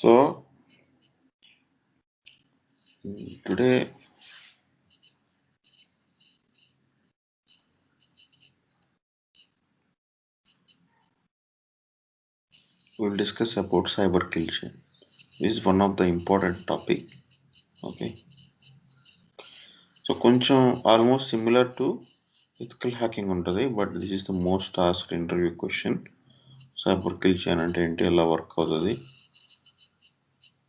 So today we'll discuss about cyber kill chain. This is one of the important topic. Okay. So కొంచెం almost similar to ethical hacking ఉంటుంది, but this is the most asked interview question. Cyber kill chain అంటే ఏంటి, ఎలా work అవుతుంది.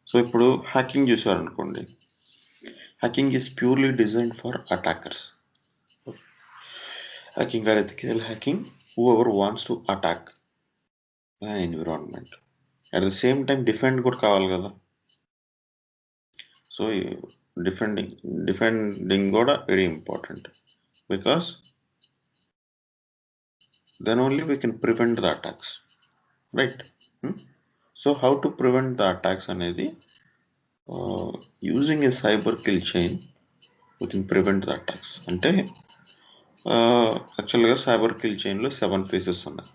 So ఇప్పుడు hacking చూసారనుకోండి, hacking is purely designed for attackers. Hacking or ethical hacking, whoever wants to attack an environment. At the same time defend కూడా కావాలి కదా. So defending కూడా very important, because then only we can prevent the attacks, right? So how to prevent the attacks అనేది using a cyber kill chain we can prevent the attacks. అంటే యాక్చువల్గా cyber kill చైన్లో 7 phases ఉన్నాయి.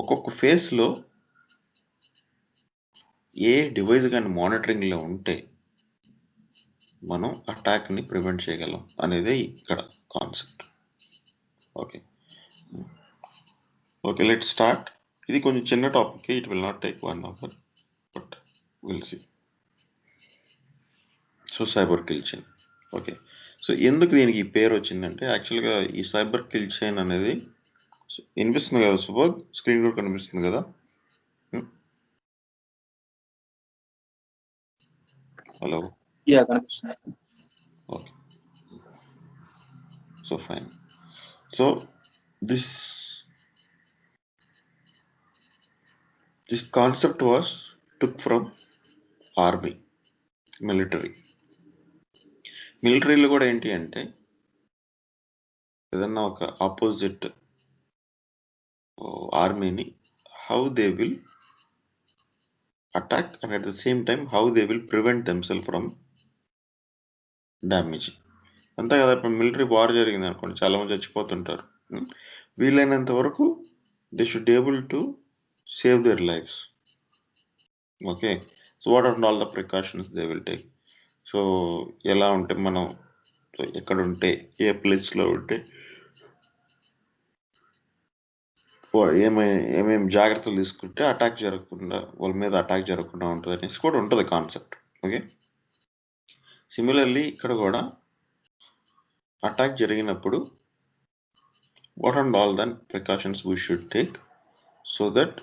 ఒక్కొక్క ఫేజ్లో ఏ device కానీ మానిటరింగ్లో ఉంటే మనం అటాక్ని ప్రివెంట్ చేయగలం అనేది ఇక్కడ కాన్సెప్ట్. Okay let start. ఇది కొంచెం చిన్న topic, it will not take 1 hour, but will see. So cyber kill chain. Okay, so ఎందుకు దీనికి ఈ పేరు వచ్చిందంటే, యాక్చువల్గా ఈ సైబర్ కిల్ చైన్ అనేది వినిపిస్తుంది కదా సుబోధ్, స్క్రీన్ కూడా కనిపిస్తుంది కదా. Hello, okay, so fine. So this concept was took from army, మిలిటరీలో కూడా ఏంటి అంటే, ఏదన్నా ఒక ఆపోజిట్ ఆర్మీని how they will attack and at the same time how they will prevent themself from damage. అంతే కదా. ఇప్పుడు మిలిటరీ వార్ జరిగింది అనుకోండి, చాలా మంది చచ్చిపోతుంటారు. వీలైనంత వరకు they should able to save their lives. Okay, so what are all the precautions they will take. So ఎలా ఉంటే మనం ఎక్కడ ఉంటే, ఏ ప్లేస్లో ఉంటే ఏమేమి జాగ్రత్తలు తీసుకుంటే అటాక్ జరగకుండా, వాళ్ళ మీద అటాక్ జరగకుండా ఉంటుంది అనేసి కూడా ఉంటుంది కాన్సెప్ట్. ఓకే, సిమిలర్లీ ఇక్కడ కూడా అటాక్ జరిగినప్పుడు what and all then precautions we should take so that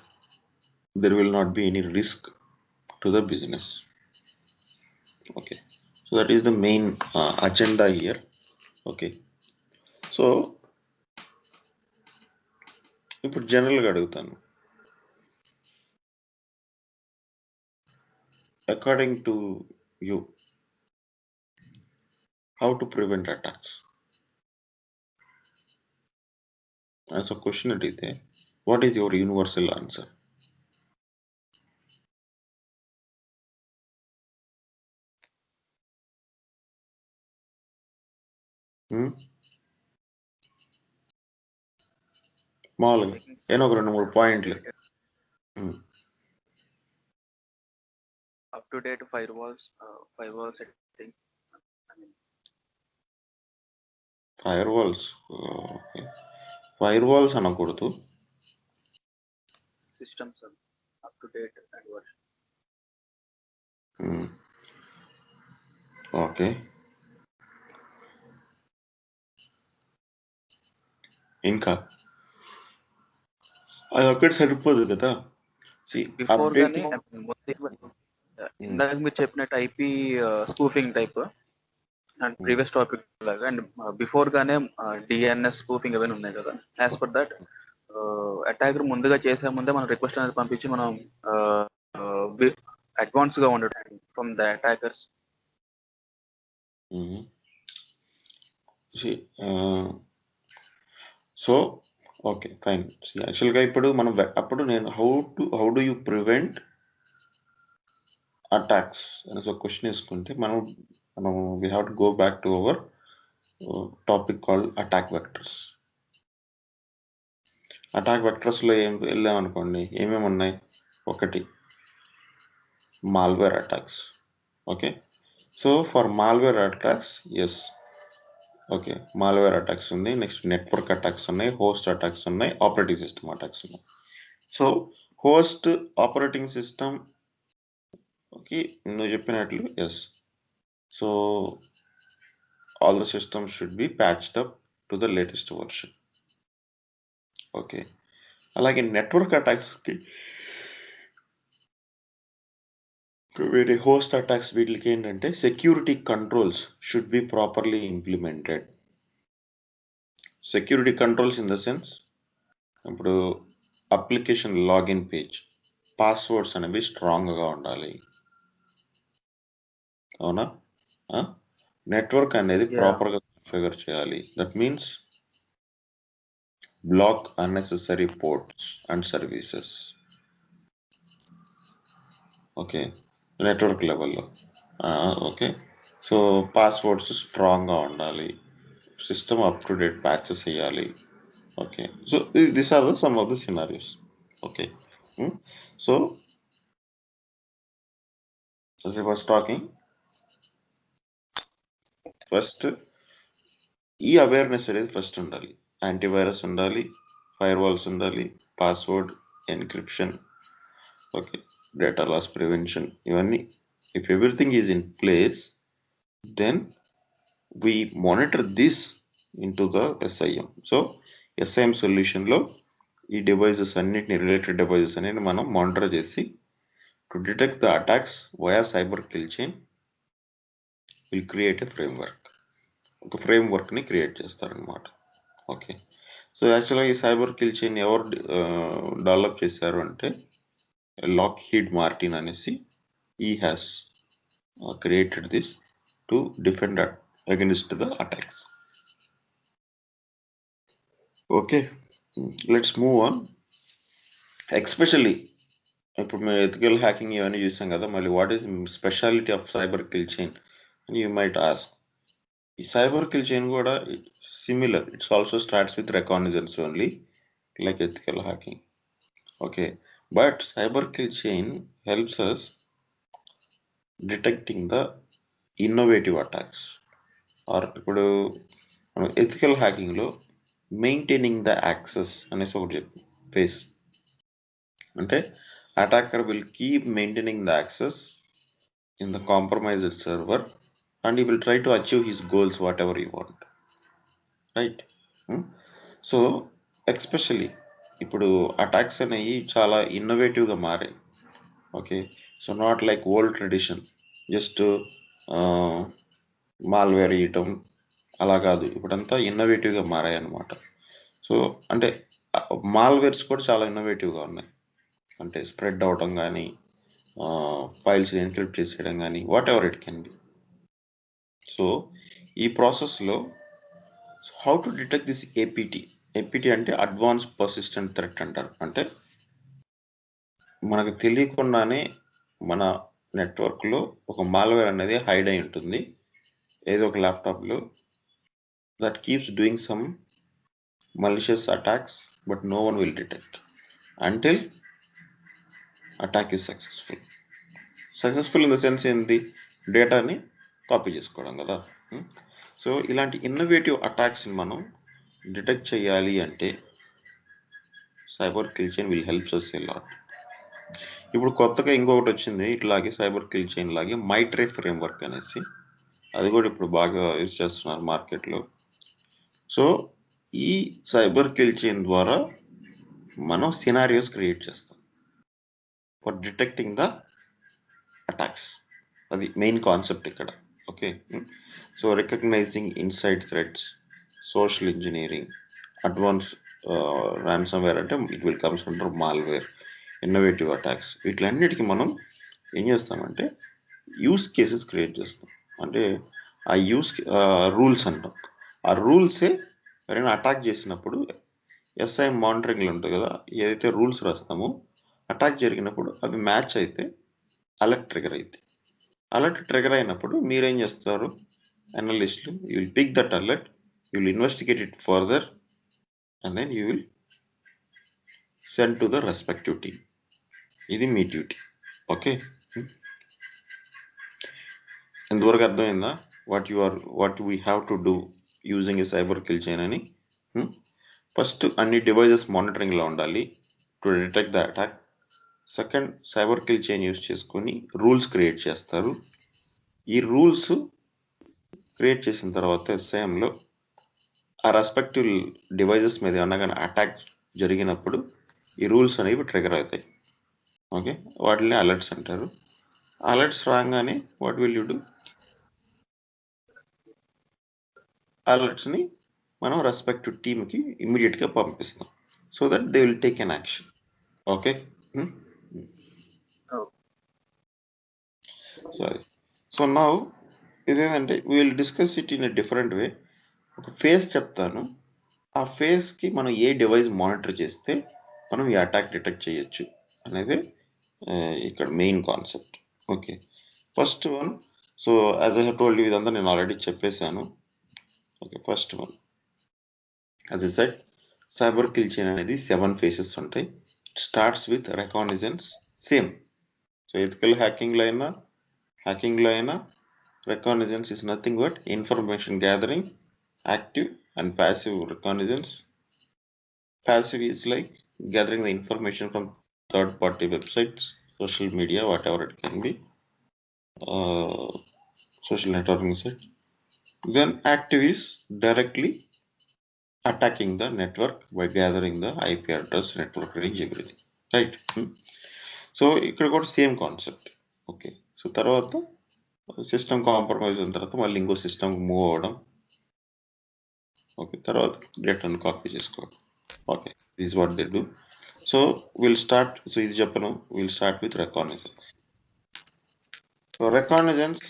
there will not be any risk to the business. Okay, so that is the main agenda here. Okay, so ఇప్పుడు జనరల్గా అడుగుతాను, according to you how to prevent attacks? As a question అడిగితే what is your universal answer? మామూలుగా ఏదో ఒక 2-3 పాయింట్లు. up to date firewall setting. Firewalls అనకూడదు, systems up to date and version. Okay, ఇంకా అది ఒక్కటి సరిపోదు కదా. బిఫోర్ గానీ ఇందాక మీరు చెప్పినట్టు IP spoofing type and previous topic లాగా, అండ్ బిఫోర్ గానే డిఎన్ఎస్ స్పూఫింగ్ అవన్నీ ఉన్నాయి కదా. యాజ్ పర్ దట్ అటాకర్ ముందుగా చేసే ముందే మనం రిక్వెస్ట్ అనేది పంపించి మనం అడ్వాన్స్ గా ఉండడం from the attackers. So okay fine. యాక్చువల్గా ఇప్పుడు మనం అప్పుడు నేను how do you prevent attacks అనేసి ఒక క్వశ్చన్ వేసుకుంటే మనం we have to go back to our topic called attack vectors. Attack వెక్టర్స్లో వెళ్ళామనుకోండి, ఏమేమి ఉన్నాయి? ఒకటి malware attacks. Okay, so for malware attacks, yes. Okay, malware attacks ఉన్నాయి, నెక్స్ట్ నెట్వర్క్ అటాక్స్ ఉన్నాయి, హోస్ట్ అటాక్స్ ఉన్నాయి, ఆపరేటింగ్ సిస్టమ్ అటాక్స్ ఉన్నాయి. So host operating system కి నువ్వు చెప్పినట్లు yes. So all the systems should be patched up to the latest version. Okay, అలాగే network అటాక్స్కి వేరే హోస్ట్ అటాక్స్ వీటికి ఏంటంటే security controls should be properly implemented. Security controls in the sense, ఇప్పుడు application login page passwords అనేవి స్ట్రాంగ్గా ఉండాలి, అవునా? నెట్వర్క్ అనేది ప్రాపర్గా కాన్ఫిగర్ చేయాలి. That means block unnecessary ports and services. Okay, network లెవెల్లో. ఓకే, సో పాస్వర్డ్స్ స్ట్రాంగ్గా ఉండాలి, system up to date patches చేయాలి. Okay, so these are the some of the scenarios. Okay, so as I was talking, first ఈ awareness అనేది first ఉండాలి. Antivirus ఉండాలి, firewalls ఉండాలి, password encryption, okay, data loss prevention, ఇవన్నీ if everything is in place then we monitor this into the SIM. So SIM సొల్యూషన్లో ఈ devices అన్నిటిని, related devices అనేది మనం మానిటర్ చేసి to detect the attacks via cyber kill chain will create a framework. ఒక ఫ్రేమ్వర్క్ని create చేస్తారనమాట. Okay, so యాక్చువల్గా ఈ సైబర్ కిల్ చైన్ ఎవరు డెవలప్ చేశారు అంటే లాక్హీడ్ మార్టిన్ అనేసి ఈ has created this to defend against the attacks. Okay, let's move on. Especially ఇప్పుడు మేము ఎథికల్ హ్యాకింగ్ ఇవన్నీ చూసాం కదా, మళ్ళీ what is specialty of cyber kill chain అని యూ మైట్ ఆస్క్. ఈ సైబర్ కిల్ చైన్ కూడా similar, it's also starts with reconnaissance only like ethical hacking. Okay, but cyber kill chain helps us detecting the innovative attacks. Or ఇప్పుడు మనం ethical హ్యాకింగ్లో maintaining the access అనేసి ఒకటి చెప్పి phase అంటే attacker will keep maintaining the access in the compromised server and he will try to achieve his goals whatever you want, right? So especially ఇప్పుడు attacks అనేవి చాలా ఇన్నోవేటివ్గా మారాయి. Okay, so not like old tradition, just malware ఇయటం అలా కాదు, ఇప్పుడంతా ఇన్నోవేటివ్గా మారాయి అన్నమాట. సో అంటే మాల్వేర్స్ కూడా చాలా ఇన్నోవేటివ్గా ఉన్నాయి, అంటే స్ప్రెడ్ అవడం కానీ, ఫైల్స్ ఎన్క్రిప్ట్ చేసేయడం కానీ, what ever it can be. So ఈ ప్రాసెస్లో how to detect this APT. APT అంటే అడ్వాన్స్ పర్సిస్టెంట్ థ్రెట్ అంటారు. అంటే మనకు తెలియకుండానే మన నెట్వర్క్లో ఒక మాల్వేర్ అనేది హైడ్ అయి ఉంటుంది ఏదో ఒక ల్యాప్టాప్లో, that keeps doing some malicious attacks but no one will detect until attack is successful. Successful in the sense ఏంటి, డేటాని కాపీ చేసుకోవడం కదా. సో ఇలాంటి ఇన్నోవేటివ్ అటాక్స్ని మనం డిటెక్ట్ చేయాలి అంటే cyber kill chain will helps us a lot. ఇప్పుడు కొత్తగా ఇంకొకటి వచ్చింది ఇట్లాగే సైబర్ కిల్ చైన్ లాగే మైట్రే ఫ్రేమ్వర్క్ అనేసి, అది కూడా ఇప్పుడు బాగా యూజ్ చేస్తున్నారు మార్కెట్లో. సో ఈ సైబర్ కిల్ చైన్ ద్వారా మనం సినారియోస్ క్రియేట్ చేస్తాం ఫర్ డిటెక్టింగ్ ద అటాక్స్. అది మెయిన్ కాన్సెప్ట్ ఇక్కడ. Okay, so recognizing inside threats, social engineering, advance ransomware అంటే it will comes under malware, innovative attacks, వీటిలన్నిటికీ మనం ఏం చేస్తామంటే యూస్ కేసెస్ క్రియేట్ చేస్తాం. అంటే ఆ రూల్స్ అంటాం. ఆ రూల్సే ఎవరైనా అటాక్ చేసినప్పుడు ఎస్ఐ మానిటరింగ్లో ఉంటుంది కదా, ఏదైతే రూల్స్ రాస్తామో అటాక్ జరిగినప్పుడు అవి మ్యాచ్ అయితే అలర్ట్ ట్రిగర్ అయితే, అలర్ట్ ట్రిగర్ అయినప్పుడు మీరేం చేస్తారు, అనలిస్టులు, you will pick that alert, you will investigate it further and then you will send to the respective team. ఇది మీ డ్యూటీ. ఓకే, ఇంతవరకు అర్థమైందా what we have to do using a cyber kill chain అని? First అన్ని devices మానిటరింగ్లో ఉండాలి to detect the attack. Second, cyber kill chain use చేసుకొని rules create చేస్తారు. ఈ రూల్స్ క్రియేట్ చేసిన తర్వాత ఎస్ఐఎంలో ఆ రెస్పెక్టివ్ డివైజెస్ మీద ఏమన్నా కానీ అటాక్ జరిగినప్పుడు ఈ రూల్స్ అనేవి ట్రిగర్ అవుతాయి. ఓకే, వాటిని అలర్ట్స్ అంటారు. అలర్ట్స్ రాగానే వాట్ విల్ యూ డూ? అలర్ట్స్ని మనం రెస్పెక్టివ్ టీమ్కి ఇమ్మీడియట్గా పంపిస్తాం so that they will take an action. Okay, so now ఇదేంటంటే will discuss it in a different way. ఒక ఫేస్ చెప్తాను, ఆ ఫేస్కి మనం ఏ డివైస్ మానిటర్ చేస్తే మనం ఈ అటాక్ డిటెక్ట్ చేయొచ్చు అనేది ఇక్కడ main concept. Okay, first one, so as I have told you ఇదంతా నేను ఆల్రెడీ చెప్పేశాను. Okay, first one as I said cyber kill chain అనేది 7 phases ఉంటాయి. It starts with reconnaissance, same. So ethical హ్యాకింగ్లో అయినా reconnaissance is nothing but information gathering, active and passive reconnaissance. Passive is like gathering the information from third-party websites, social media, whatever it can be, social networking site. Then active is directly attacking the network by gathering the IP address, network range, everything. Right? So ఇక్కడ కూడా same concept. Okay, so తర్వాత system compromise అయిన తర్వాత మళ్ళీ ఇంకో సిస్టమ్కి move అవ్వడం. Okay, తర్వాత డేటాను కాపీ చేసుకోవడం. Okay, this what they do. So will start, so ఇది చెప్పను, విల్ స్టార్ట్ విత్ రికాగ్నిజన్స్. సో రికాగ్నిజన్స్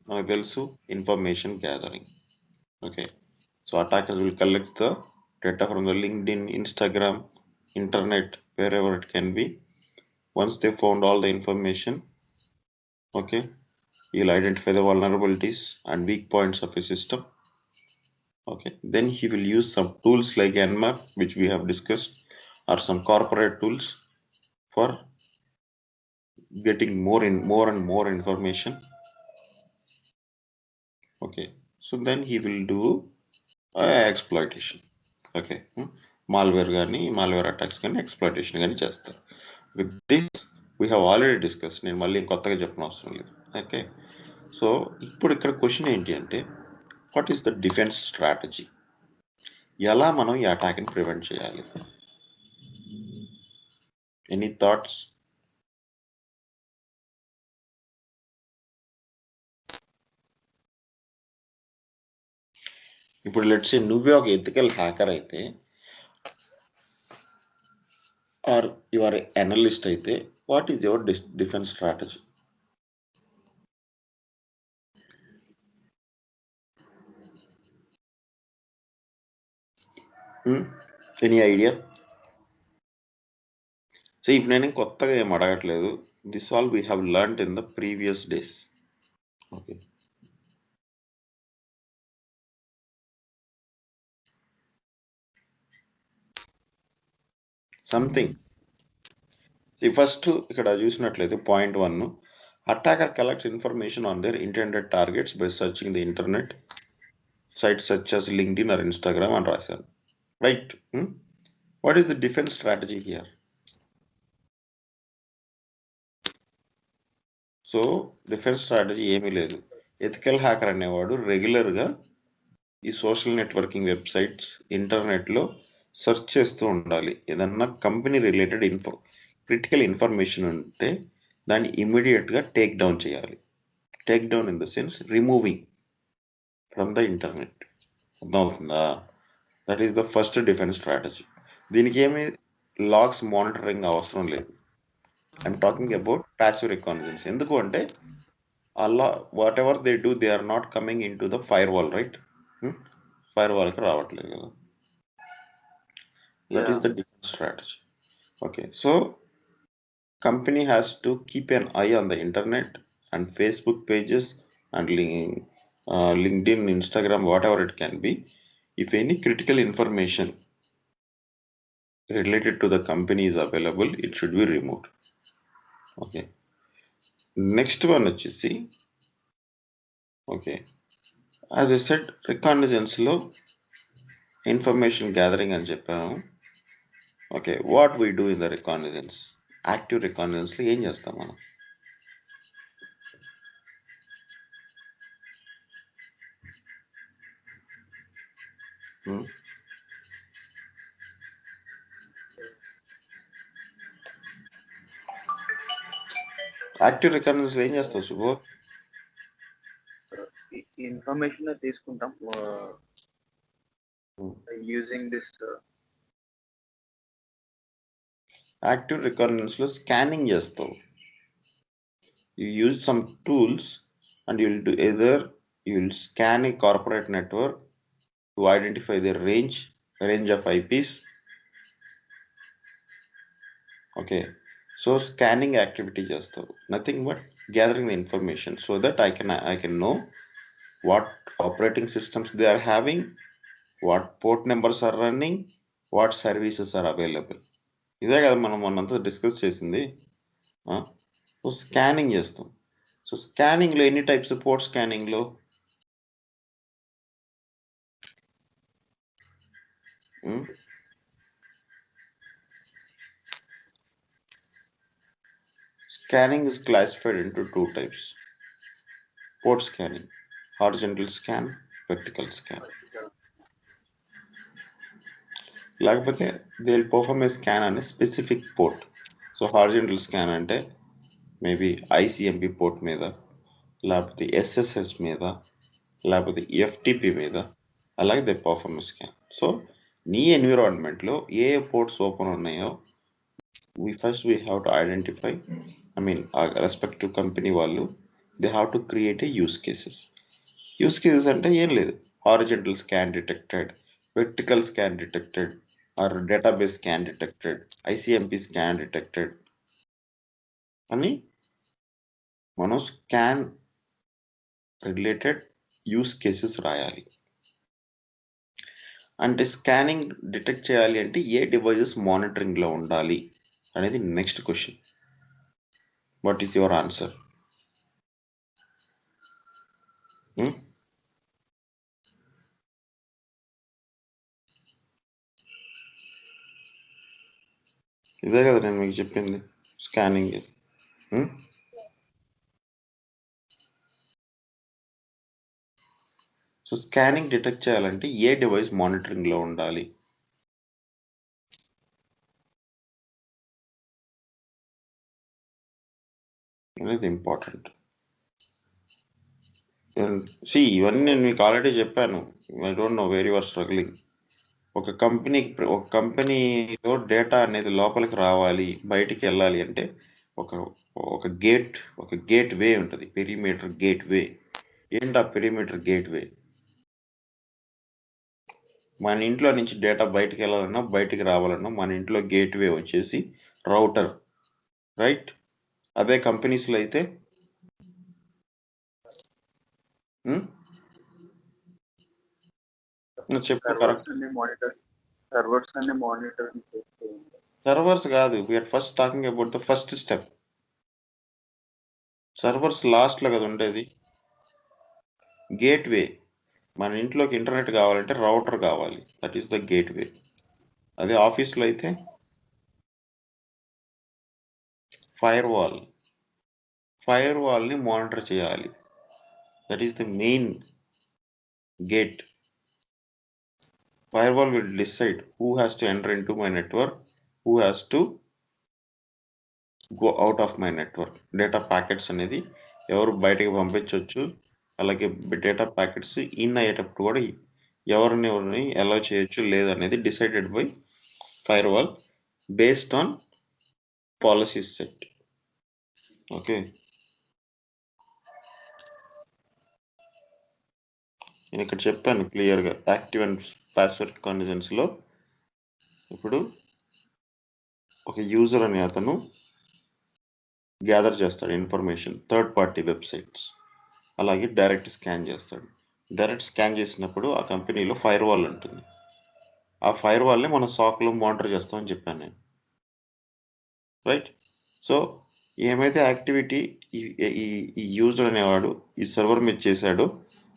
మనకు తెలుసు, information gathering. Okay, so attackers will collect the data from the LinkedIn, Instagram, internet, wherever it can be. Once they found all the information, okay, he'll identify the vulnerabilities and weak points of a system. Okay, then he will use some tools like Nmap, which we have discussed, or some corporate tools for getting more and more information. Okay, so then he will do exploitation. Okay, malware కానీ malware attacks కానీ exploitation కానీ చేస్తారు. With this we have already discussed, నేను మళ్ళీ కొత్తగా చెప్పిన అవసరం లేదు. ఓకే, సో ఇప్పుడు ఇక్కడ క్వశ్చన్ ఏంటి అంటే, what is the defence strategy? ఎలా మనం ఈ అటాక్ని ప్రివెంట్ చేయాలి? Any thoughts? ఇప్పుడు లెట్స్ సే నువ్వే ఒక ఎథికల్ హ్యాకర్ అయితే, ఆర్ యు ఆర్ అనలిస్ట్ అయితే, what is your defence strategy? Any idea? So ఇప్పుడు నేను కొత్తగా ఏం అడగట్లేదు, this all we have learned in the previous days. Okay, something. First ఇక్కడ చూసినట్లయితే point 1, attacker collects information on their intended targets by searching the internet sites such as LinkedIn or Instagram and రాశారు. Right, what is the defence strategy here? So defence strategy ఏమీ లేదు. Ethical hacker అనేవాడు రెగ్యులర్గా ఈ social networking websites, ఇంటర్నెట్లో search చేస్తూ ఉండాలి. ఏదన్నా కంపెనీ రిలేటెడ్ క్రిటికల్ ఇన్ఫర్మేషన్ ఉంటే దాన్ని ఇమ్మీడియట్గా టేక్ డౌన్ చేయాలి. Take down in the sense removing from the internet. అర్థమవుతుందా? That is the first defence strategy. దీనికి ఏమి లాగ్స్ మానిటరింగ్ అవసరం లేదు. I'm talking about passive reconnaissance. ఎందుకు అంటే అలా whatever they do, they are not coming into the firewall, right? ఫైర్ వాల్కి రావట్లేదు కదా. That is the defence strategy. Okay, so company has to keep an eye on the internet and Facebook pages and LinkedIn, Instagram, whatever it can be. If any critical information related to the company is available, it should be removed. Okay, next one వచ్చేసి okay, as I said రికాగ్నిజెన్స్లో information gathering అని చెప్పాము. Okay, what we do in the reconnaissance? Active రికాగ్నిజెన్స్లో ఏం చేస్తాం మనం? Active రికాగ్నిజెన్స్లో ఏం చేస్తావు శుభో? ఇన్ఫర్మేషన్ తీసుకుంటాం యూజింగ్ దిస్. యాక్టివ్ రికాగ్నిజెన్స్లో స్కానింగ్ చేస్తావు. You use some tools and you'll do either you'll scan a corporate network to identify the range of IPs. Okay, so scanning activity just nothing but gathering the information so that I can know what operating systems they are having, what port numbers are running, what services are available. ఇదే కదా మనం మొన్నంతా discuss చేసింది. So scanning చేస్తాం. So స్కానింగ్లో ఎన్ని types? Port స్కానింగ్లో scanning is classified into two types: port scanning, horizontal scan, vertical scan. లేకపోతే they will perform a scan on a specific port. So horizontal scan అంటే మేబీ ICMP పోర్ట్ మీద, లేకపోతే SSH మీద, లేకపోతే FTP మీద, అలాగే they perform scan. So నీ ఎన్విరాన్మెంట్లో ఏ ports open ఉన్నాయో we have to identify, respective company వాళ్ళు they have to create a use cases. Use cases అంటే ఏం లేదు, horizontal scan detected, vertical scan detected, or database scan detected, ICMP scan detected అని మనం scan related use cases రాయాలి. అంటే scanning detect చేయాలి అంటే ఏ డివైజెస్ మానిటరింగ్లో ఉండాలి అనేది next question. What is your answer? ఇదే కదా నేను మీకు చెప్పింది స్కానింగ్. సో స్కానింగ్ డిటెక్ట్ చేయాలంటే ఏ డివైస్ మానిటరింగ్లో ఉండాలి అనేది ఇంపార్టెంట్. ఇవన్నీ నేను మీకు ఆల్రెడీ చెప్పాను. I don't know where you are struggling. ఒక కంపెనీలో డేటా అనేది లోపలికి రావాలి, బయటికి వెళ్ళాలి అంటే ఒక గేట్ వే ఉంటుంది, పెరిమీటర్ గేట్ వే. ఏంటి ఆ పెరిమీటర్ గేట్ వే? మన ఇంట్లో నుంచి డేటా బయటికి వెళ్ళాలన్నా బయటికి రావాలన్నా మన ఇంట్లో గేట్ వే వచ్చేసి రౌటర్, రైట్? అదే కంపెనీస్లో అయితే చెప్పు. సర్వర్స్ కాదు, we're first talking about the first step. Servers లాస్ట్లో కదా ఉండేది. గేట్ వే, మన ఇంట్లోకి ఇంటర్నెట్ కావాలంటే రౌటర్ కావాలి, దట్ ఈస్ ద గేట్ వే. అదే ఆఫీస్లో అయితే ఫైర్ వాల్ని మానిటర్ చేయాలి, that is the main gate. Firewall will decide who has to enter into my network, who has to go out of my network. Data packets అనేది ఎవరు బయటకు పంపించవచ్చు, అలాగే data packets in అయ్యేటప్పుడు కూడా ఎవరిని అలౌ చేయొచ్చు లేదనేది decided by firewall based on policies set. Okay, నేను ఇక్కడ చెప్పాను క్లియర్గా యాక్టివ్ అండ్ పాసివ్ రికగ్నిషన్స్లో. ఇప్పుడు ఒక యూజర్ అనే అతను గ్యాదర్ చేస్తాడు ఇన్ఫర్మేషన్ థర్డ్ పార్టీ వెబ్సైట్స్, అలాగే డైరెక్ట్ స్కాన్ చేస్తాడు. డైరెక్ట్ స్కాన్ చేసినప్పుడు ఆ కంపెనీలో ఫైర్ వాల్ ఉంటుంది, ఆ ఫైర్ వాల్ని మన సాక్లో మానిటర్ చేస్తామని చెప్పాను నేను, రైట్? సో ఏమైతే యాక్టివిటీ ఈ యూజర్ అనేవాడు ఈ సర్వర్ మీద చేశాడో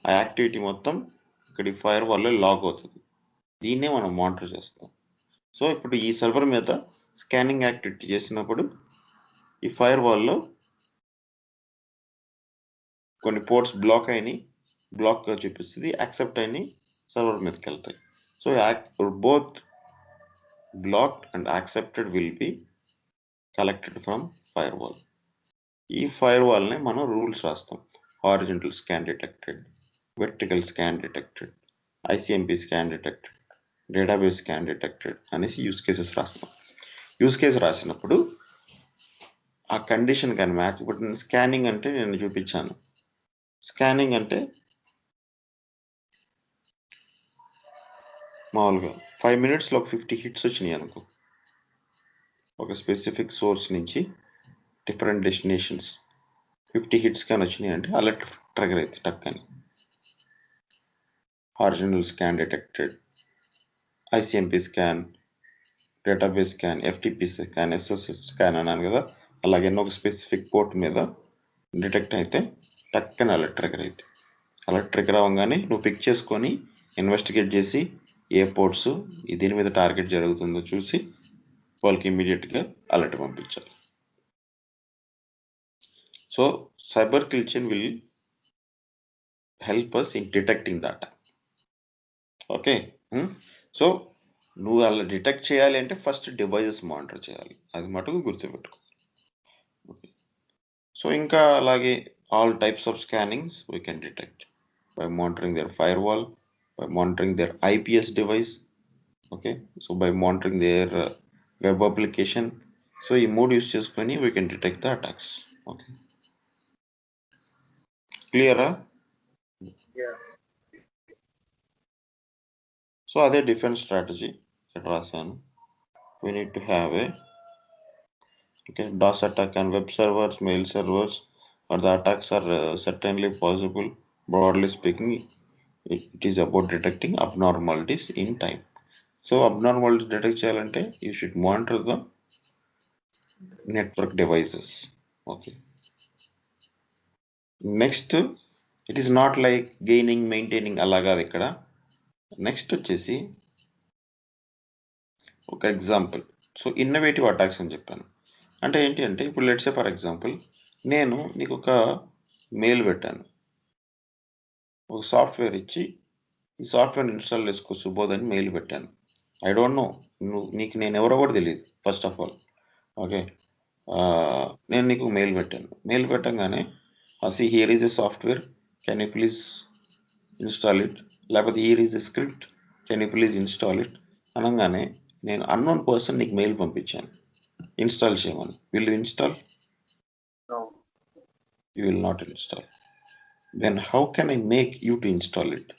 ఆ యాక్టివిటీ మొత్తం ఇక్కడ ఈ ఫైర్ వాల్లో లాగ్ అవుతుంది. దీన్నే మనం మానిటర్ చేస్తాం. సో ఇప్పుడు ఈ సర్వర్ మీద స్కానింగ్ యాక్టివిటీ చేసినప్పుడు ఈ ఫైర్ వాల్లో కొన్ని పోర్ట్స్ బ్లాక్ అయినాయి, బ్లాక్గా చూపిస్తుంది, యాక్సెప్ట్ అయినాయి, సర్వర్ మీదకి వెళ్తాయి. So both blocked and accepted will be collected from firewall. ఈ ఫైర్ వాల్ని మనం రూల్స్ రాస్తాం. Horizontal scan detected, vertical scan detected, ICMP scan detected, database scan detected అనేసి యూస్ కేసెస్ రాస్తాం. యూస్ కేసు రాసినప్పుడు ఆ కండిషన్ కానీ మ్యాచ్. ఇప్పుడు స్కానింగ్ అంటే నేను చూపించాను. స్కానింగ్ అంటే మామూలుగా 5 minutesలో 50 హిట్స్ వచ్చినాయి అనుకో, ఒక స్పెసిఫిక్ సోర్స్ నుంచి డిఫరెంట్ డెస్టినేషన్స్ 50 హిట్స్ కానీ వచ్చినాయి అంటే అలర్ట్ ట్రిగర్ అవుతుంది టక్ అని. Horizontal scan detected, ICMP scan, database scan, FTP scan, SSS scan అన్నాను కదా. అలాగే ఒక స్పెసిఫిక్ పోర్ట్ మీద డిటెక్ట్ అయితే టక్ అని అలర్ట్ ట్రిగర్ అవుతుంది. అలర్ట్ ట్రిగర్ అవ్వగానే నువ్వు పిక్ చేసుకొని ఇన్వెస్టిగేట్ చేసి ఏ పోర్ట్స్ దీని మీద టార్గెట్ జరుగుతుందో చూసి వాళ్ళకి ఇమ్మీడియట్గా అలర్ట్ పంపించాలి. So cyber kill chain will help us in detecting that. Okay. So నువ్వు అలా డిటెక్ట్ చేయాలి అంటే ఫస్ట్ డివైజెస్ మానిటర్ చేయాలి, అది మటుకు గుర్తుపెట్టుకో. ఓకే. సో ఇంకా అలాగే all types of scannings we can detect by monitoring their firewall, by monitoring their IPS device, okay, so by monitoring their web application. So ఈ మూడు యూస్ చేసుకొని we can detect the attacks. Okay, clear? Yeah. So అదే defence strategy ఇక్కడ రాశాను. We need to have a DOS attack on web servers, mail servers, or the attacks are certainly possible. Broadly speaking, it is about detecting abnormalities in time. So abnormalities detect చేయాలంటే you should monitor the network devices. Okay. Next, it is not like gaining, maintaining అలా కాదు ఇక్కడ. Next వచ్చేసి ఒక example. So innovative attacks అని చెప్పాను. అంటే ఏంటి అంటే ఇప్పుడు లెట్స్ సే ఫర్ ఎగ్జాంపుల్ నేను నీకు ఒక మెయిల్ పెట్టాను, ఒక సాఫ్ట్వేర్ ఇచ్చి ఈ సాఫ్ట్వేర్ ఇన్స్టాల్ చేసుకో సుబోధ్ అని మెయిల్ పెట్టాను. ఐ డోంట్ నో నీకు నేను ఎవరో కూడా తెలియదు ఫస్ట్ ఆఫ్ ఆల్. ఓకే. నేను నీకు మెయిల్ పెట్టాను. మెయిల్ పెట్టంగానే see here is a software, can you please install it, లేకపోతే here is a script, can you please install it అనగానే నేను అన్నోన్ పర్సన్ నీకు మెయిల్ పంపించాను ఇన్స్టాల్ చేయమని. Will you install? No. You will not install. Then how can I make you to install it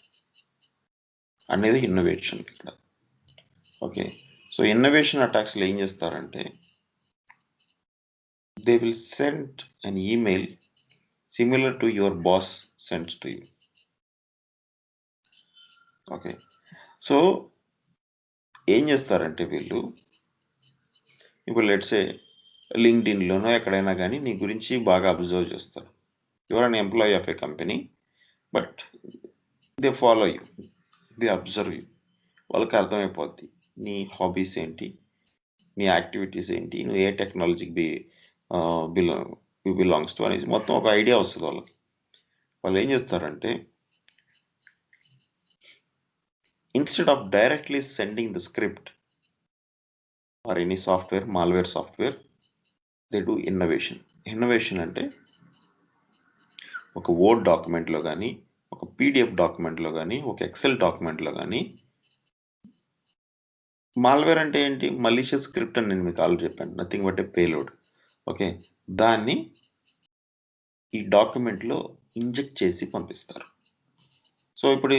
అనేది innovation ఇక్కడ. Okay. So innovation అటాక్స్లో ఏం చేస్తారంటే they will send an email similar to your boss sends to you. Okay. So ఏం చేస్తారంటే వీళ్ళు ఇప్పుడు let's say లింక్డ్ఇన్లోనో ఎక్కడైనా కానీ నీ గురించి బాగా అబ్జర్వ్ చేస్తారు. Your an employee of A company, but they follow you, they observe you. వాళ్ళకి అర్థమైపోద్ది నీ హాబీస్ ఏంటి, నీ యాక్టివిటీస్ ఏంటి, నువ్వు ఏ టెక్నాలజీకి బిలాంగ్స్ టు అనేసి మొత్తం ఒక ఐడియా వస్తుంది వాళ్ళకి. వాళ్ళు ఏం చేస్తారంటే instead of directly sending the script or any software, malware software, they do innovation. Innovation అంటే ఒక వర్డ్ డాక్యుమెంట్లో కానీ, ఒక పీడిఎఫ్ డాక్యుమెంట్లో కానీ, ఒక ఎక్సెల్ డాక్యుమెంట్లో కానీ. మాల్వేర్ అంటే ఏంటి? మలీషియస్ స్క్రిప్ట్ అని నేను మీకు ఆల్రెడీ చెప్పాను, nothing but A payload. Okay. దాన్ని ఈ డాక్యుమెంట్లో ఇంజెక్ట్ చేసి పంపిస్తారు. సో ఇప్పుడు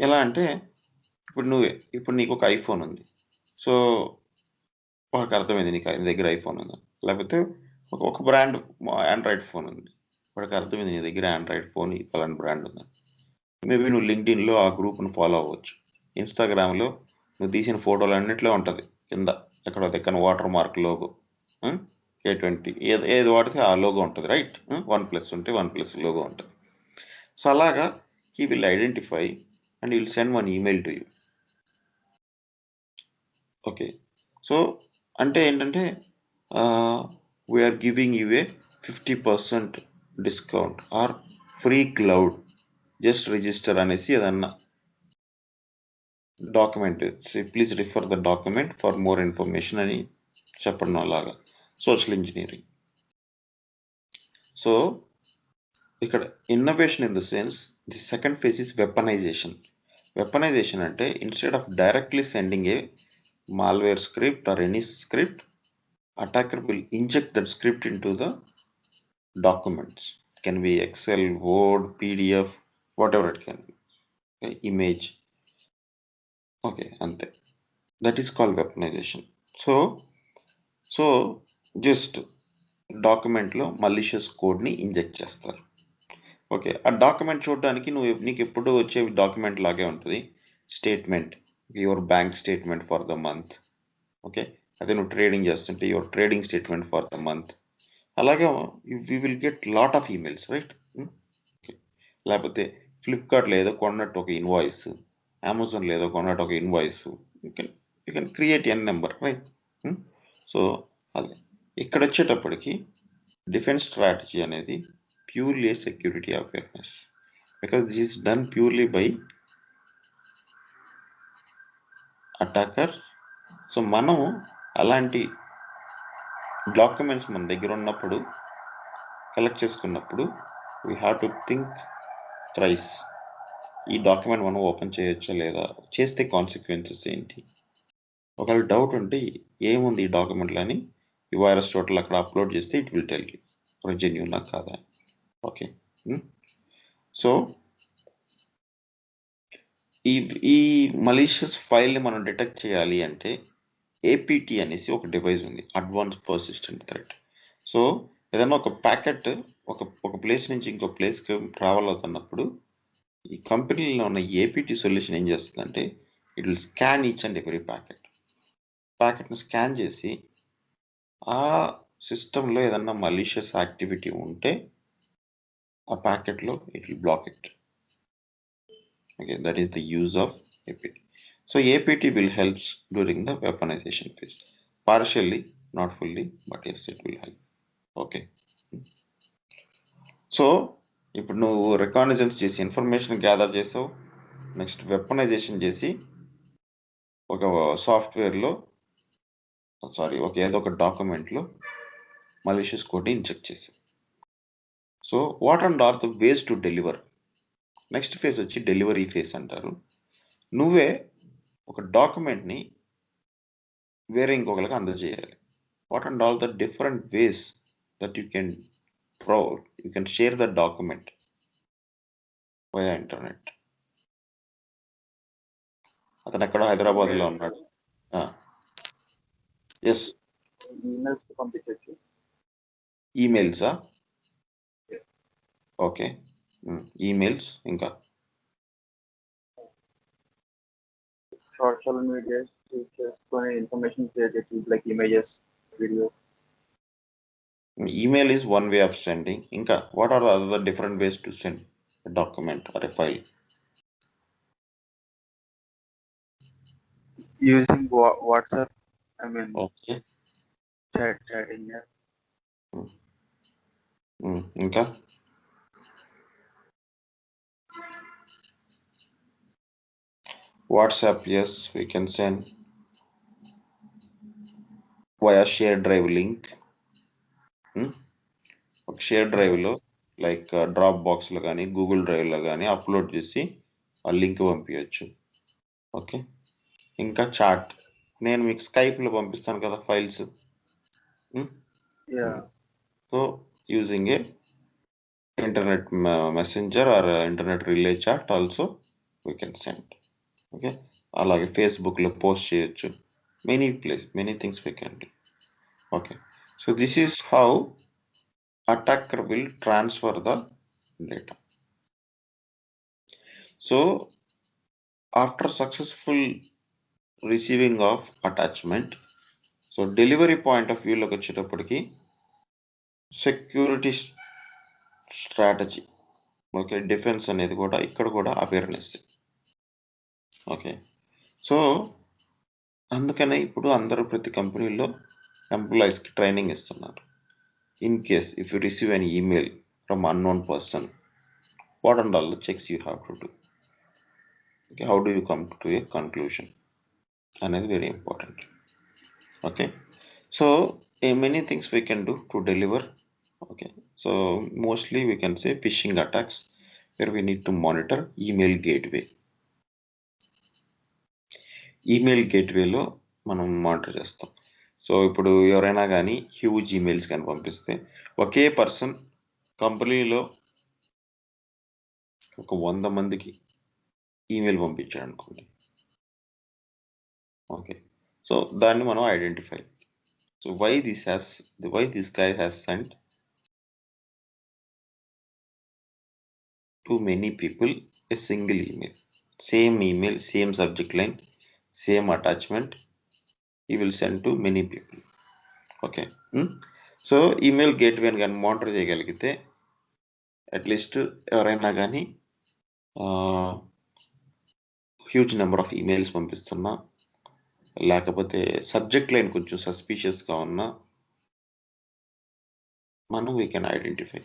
ఎలా అంటే ఇప్పుడు నీకు ఒక ఐఫోన్ ఉంది. సో వాళ్ళకి అర్థమైంది నీ దగ్గర ఐఫోన్ ఉంది, లేకపోతే ఒక బ్రాండ్ ఆండ్రాయిడ్ ఫోన్ ఉంది, వాడికి అర్థమైంది నీ దగ్గర ఆండ్రాయిడ్ ఫోన్ ఈ పలానా బ్రాండ్ ఉంది. మేబీ నువ్వు లింక్డ్ఇన్లో ఆ గ్రూప్ను ఫాలో అవ్వచ్చు. ఇన్స్టాగ్రామ్లో నువ్వు తీసిన ఫోటోలు అన్నిట్లో ఉంటుంది కింద ఎక్కడ వాటర్ మార్క్ లోగో. K20 ఏది వాడితే ఆ లోగో ఉంటుంది, రైట్? 1+ ఉంటే 1+ లోగో ఉంటుంది. సో అలాగా he will identify and he will send one email to you. Okay, so అంటే ఏంటంటే we're giving you a 50% discount or free cloud, just register అనేసి ఏదన్నా document, please refer the document for more information అని చెప్పడం అలాగా social engineering. సో ఇక్కడ innovation in the sense the second phase is weaponization. Weaponization అంటే instead of directly sending a malware script or any script, attacker will inject that script into the documents. It can be Excel, Word, PDF, whatever it can be, okay, image. Okay, ante that is called weaponization. So just document లో malicious code ని inject చేస్తారు. Okay, ఆ document చూడడానికి నీకు ఎప్పుడు వచ్చే document లాగే ఉంటుంది. Statement, your bank statement for the month. Okay, అదే నువ్వు ట్రేడింగ్ చేస్తుంటే your trading statement for the month. అలాగే we will get lot of emails, right? లేకపోతే ఫ్లిప్కార్ట్లో ఏదో కొన్నట్టు ఒక ఇన్వాయిస్, అమెజాన్లో ఏదో కొన్నట్టు ఒక invoice, you can create N number, right? So అదే ఇక్కడ వచ్చేటప్పటికి డిఫెన్స్ స్ట్రాటజీ అనేది purely security awareness, because this is done purely by attacker. So మనం అలాంటి డాక్యుమెంట్స్ మన దగ్గర ఉన్నప్పుడు, కలెక్ట్ చేసుకున్నప్పుడు we have to think thrice. ఈ డాక్యుమెంట్ మనం ఓపెన్ చేయొచ్చా లేదా, చేస్తే కాన్సిక్వెన్సెస్ ఏంటి. ఒకవేళ డౌట్ ఉంటే ఏముంది ఈ డాక్యుమెంట్లో అని ఈ వైరస్ టోటల్ అక్కడ అప్లోడ్ చేస్తే ఇట్ విల్ టెల్ యూ జెన్యూనా కాదా. ఓకే, సో ఈ మలీషియస్ ఫైల్ని మనం డిటెక్ట్ చేయాలి అంటే ఏపీటీ అనేసి ఒక డివైస్ ఉంది, అడ్వాన్స్ పర్సిస్టెంట్ థ్రెట్. సో ఏదైనా ఒక ప్యాకెట్ ఒక ప్లేస్ నుంచి ఇంకో ప్లేస్కి ట్రావెల్ అవుతున్నప్పుడు ఈ కంపెనీలో ఉన్న ఏపీటీ సొల్యూషన్ ఏం చేస్తుందంటే it will scan each and every ప్యాకెట్ని స్కాన్ చేసి ఆ సిస్టంలో ఏదన్నా మలీషియస్ యాక్టివిటీ ఉంటే ఆ ప్యాకెట్లో it will block it. Okay, that is the use of APT. So APT will help during the weaponization phase. Partially, not fully, but yes, it will help. Okay. So ఇప్పుడు నువ్వు reconnaissance చేసి information gather చేసావు, next weaponization చేసి ఒక సాఫ్ట్వేర్లో ఏదో ఒక డాక్యుమెంట్లో మలీషియస్ కోడ్ని ఇంజెక్ట్ చేసావు. So what and are the ways to deliver. Next phase వచ్చి డెలివరీ ఫేజ్ అంటారు. నువ్వే ఒక డాక్యుమెంట్ని వేరే ఇంకొకరికి అందజేయాలి. What and all the different ways that you can share the document via internet. అతను ఎక్కడ హైదరాబాద్లో ఉన్నాడు. ఎస్, పంపించవచ్చు. ఈమెయిల్సా? Okay, emails. ఇంకా సోషల్ మీడియా చేసుకొని ఇన్ఫర్మేషన్ షేర్ చేసి like images, video. Email is one way of sending. ఇంకా what are other different ways to send document or a file? Using WhatsApp, I mean, okay, chatting. ఇంకా WhatsApp, yes, we can send via share drive link. ఒక share డ్రైవ్లో like drop బాక్స్లో కానీ Google డ్రైవ్లో కానీ upload చేసి ఆ link పంపించవచ్చు. ఓకే, ఇంకా చాట్, నేను మీకు స్కైప్లో పంపిస్తాను కదా files. So using a internet messenger or internet relay chat also we can send. Okay, అలాగే ఫేస్బుక్లో పోస్ట్ చేయొచ్చు. Many things we can do. Okay, so this is how attacker will transfer the data. So after successful receiving of attachment, so delivery point of view loki vachetappudiki security strategy, okay, defence అనేది కూడా ఇక్కడ కూడా awareness. Okay, so అందుకనే ఇప్పుడు అందరూ ప్రతి కంపెనీలో ఎంప్లాయీస్కి ట్రైనింగ్ ఇస్తున్నారు. In case if you receive an email from unknown person, what and all the checks you have to do, okay, how do you come to a conclusion అనేది very important. Okay, so many things we can do to deliver. Okay, so mostly we can say phishing attacks, where we need to monitor email gateway. Email గేట్వేలో మనం monitor చేస్తాం. So ఇప్పుడు ఎవరైనా కానీ huge emails కానీ పంపిస్తే, ఒకే person కంపెనీలో ఒక 100 మందికి ఈమెయిల్ పంపించాడు అనుకోండి. ఓకే, సో దాన్ని మనం identify. So why this guy has sent to many people a single email, same subject line, same attachment, he will send to many people. Okay, so email gateway కానీ monitor చేయగలిగితే at least ఎవరైనా కానీ huge number of emails పంపిస్తున్నా, లేకపోతే subject line కొంచెం సస్పీషియస్గా ఉన్నా, మనం we can identify.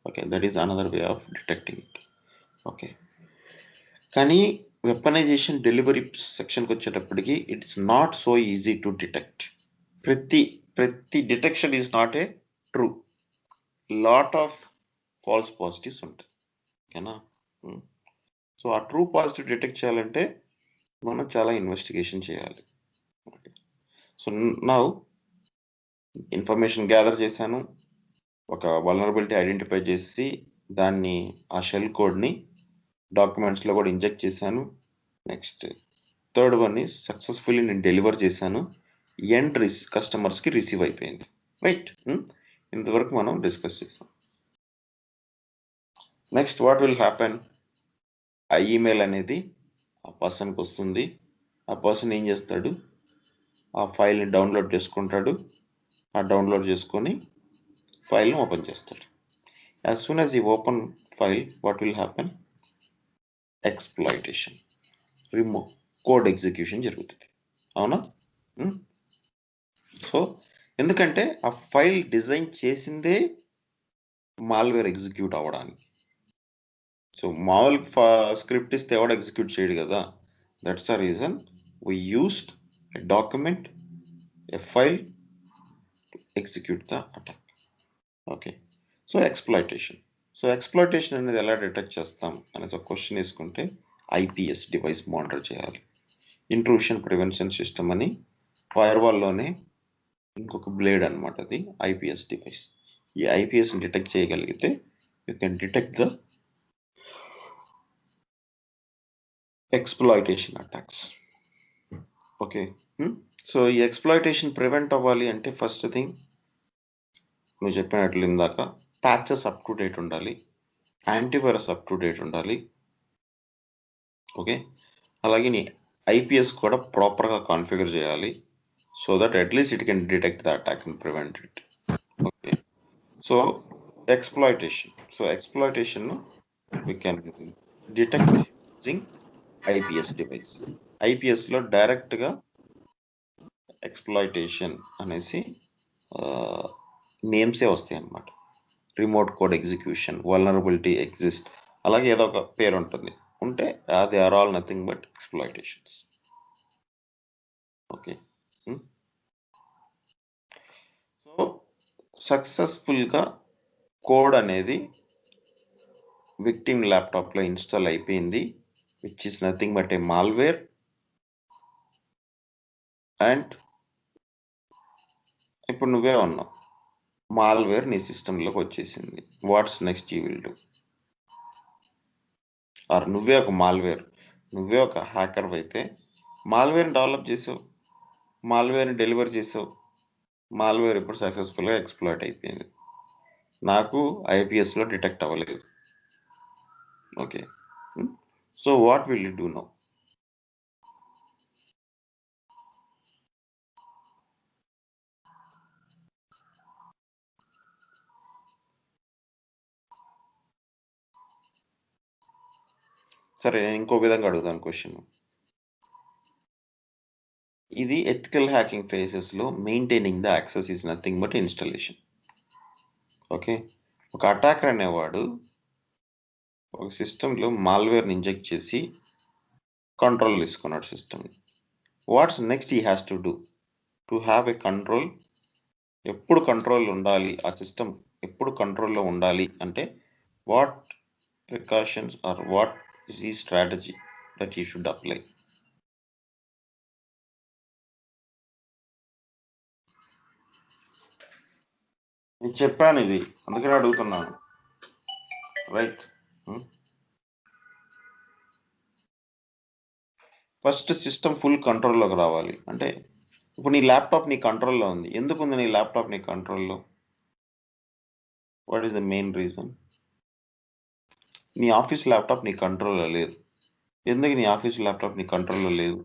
Okay, that is another way of detecting it. Okay, కానీ వెపనైజేషన్ డెలివరీ సెక్షన్కి వచ్చేటప్పటికి it's not so easy to detect. ప్రతి detection is not a true, lot of false positives ఉంటాయి. ఓకేనా? సో ఆ ట్రూ పాజిటివ్ డిటెక్ట్ చేయాలంటే మనం చాలా ఇన్వెస్టిగేషన్ చేయాలి. సో నౌ ఇన్ఫర్మేషన్ గ్యాదర్ చేశాను, ఒక వల్నరబిలిటీ ఐడెంటిఫై చేసి దాన్ని ఆ షెల్ కోడ్ని డాక్యుమెంట్స్లో కూడా ఇంజెక్ట్ చేశాను. Next third one is successfully నేను డెలివర్ చేశాను, ఎండ్ కస్టమర్స్కి రిసీవ్ అయిపోయింది. రైట్, ఇంతవరకు మనం డిస్కస్ చేసాం. నెక్స్ట్ వాట్ విల్ హ్యాపెన్, ఆ ఈమెయిల్ అనేది ఆ పర్సన్కి వస్తుంది. ఆ పర్సన్ ఏం చేస్తాడు, ఆ ఫైల్ని డౌన్లోడ్ చేసుకుంటాడు. ఆ డౌన్లోడ్ చేసుకొని ఫైల్ని ఓపెన్ చేస్తాడు. యాజ్ సూన్ యాజ్ ఈ open file, what will happen, exploitation, code execution జరుగుతుంది. అవునా? సో ఎందుకంటే ఆ ఫైల్ డిజైన్ చేసిందే మాల్వేర్ ఎగ్జిక్యూట్ అవ్వడానికి. సో మామూలు స్క్రిప్ట్ ఇస్తే ఎవడు ఎగ్జిక్యూట్ చేయడు కదా. That's the reason we used a document, a file to execute the attack. Okay, so exploitation అనేది ఎలా డిటెక్ట్ చేస్తాం అనేసి ఒక క్వశ్చన్ వేసుకుంటే, ఐపీఎస్ డివైస్ మానిటర్ చేయాలి. ఇంట్రూషన్ ప్రివెన్షన్ సిస్టమ్ అని ఫైర్వాల్లోనే ఇంకొక బ్లేడ్ అనమాట, అది ఐపీఎస్ డివైస్. ఈ ఐపీఎస్ని డిటెక్ట్ చేయగలిగితే you can detect the exploitation attacks. Okay, so ఈ ఎక్స్ప్లాయిటేషన్ ప్రివెంట్ అవ్వాలి అంటే ఫస్ట్ థింగ్ నువ్వు చెప్పినట్లు ఇందాక ప్యాచెస్ అప్ టు డేట్ ఉండాలి, యాంటీవైరస్ అప్ టు డేట్ ఉండాలి. ఓకే, అలాగే నీ ఐపీఎస్ కూడా ప్రాపర్గా కాన్ఫిగర్ చేయాలి, so that at least it can detect the attack and prevent it. Okay, so exploitation we can detect using IPS device. ఐపీఎస్లో డైరెక్ట్గా exploitation అనేసి నేమ్సే వస్తాయి అన్నమాట. Remote code execution, vulnerability exist, అలాగే ఏదో ఒక పేరు ఉంటుంది, ఉంటే అది are all nothing but exploitations. Okay, so సక్సెస్ఫుల్గా కోడ్ అనేది విక్టిమ్ ల్యాప్టాప్లో ఇన్స్టాల్ అయిపోయింది, which is nothing but a malware. And ఇప్పుడు నువ్వే ఉన్నావు, మాల్వేర్ నీ సిస్టంలోకి వచ్చేసింది. What's next you will do? Or నువ్వే ఒక మాల్వేర్, నువ్వే ఒక హ్యాకర్ అయితే మాల్వేర్ని డెవలప్ చేసావు, మాల్వేర్ని డెలివర్ చేసావు, మాల్వేర్ ఇప్పుడు సక్సెస్ఫుల్గా ఎక్స్ప్లాయిట్ అయిపోయింది, నాకు ఐపీఎస్లో డిటెక్ట్ అవ్వలేదు. Okay, so what will you do now? సరే, నేను ఇంకో విధంగా అడుగుతాను క్వశ్చన్. ఇది ఎథికల్ హ్యాకింగ్ ఫేసెస్లో maintaining the access is nothing but installation. Okay, ఒక అటాకర్ అనేవాడు ఒక సిస్టంలో మాల్వేర్ని ఇంజెక్ట్ చేసి కంట్రోల్ తీసుకున్నాడు system. What's next he has to do to have a control? ఎప్పుడు కంట్రోల్ ఉండాలి, ఆ సిస్టమ్ ఎప్పుడు కంట్రోల్లో ఉండాలి అంటే what precautions are what is ఈ strategy that you should apply? నేను చెప్పాను ఇది, అందుకనే అడుగుతున్నాను. రైట్. ఫస్ట్ సిస్టమ్ ఫుల్ కంట్రోల్లోకి రావాలి అంటే ఇప్పుడు నీ ల్యాప్టాప్ నీ కంట్రోల్లో ఉంది. ఎందుకు ఉంది నీ ల్యాప్టాప్ నీ కంట్రోల్లో? What is the main reason? నీ ఆఫీస్ ల్యాప్టాప్ నీ కంట్రోల్లో లేదు. ఎందుకు నీ ఆఫీస్ ల్యాప్టాప్ నీ కంట్రోల్లో లేదు?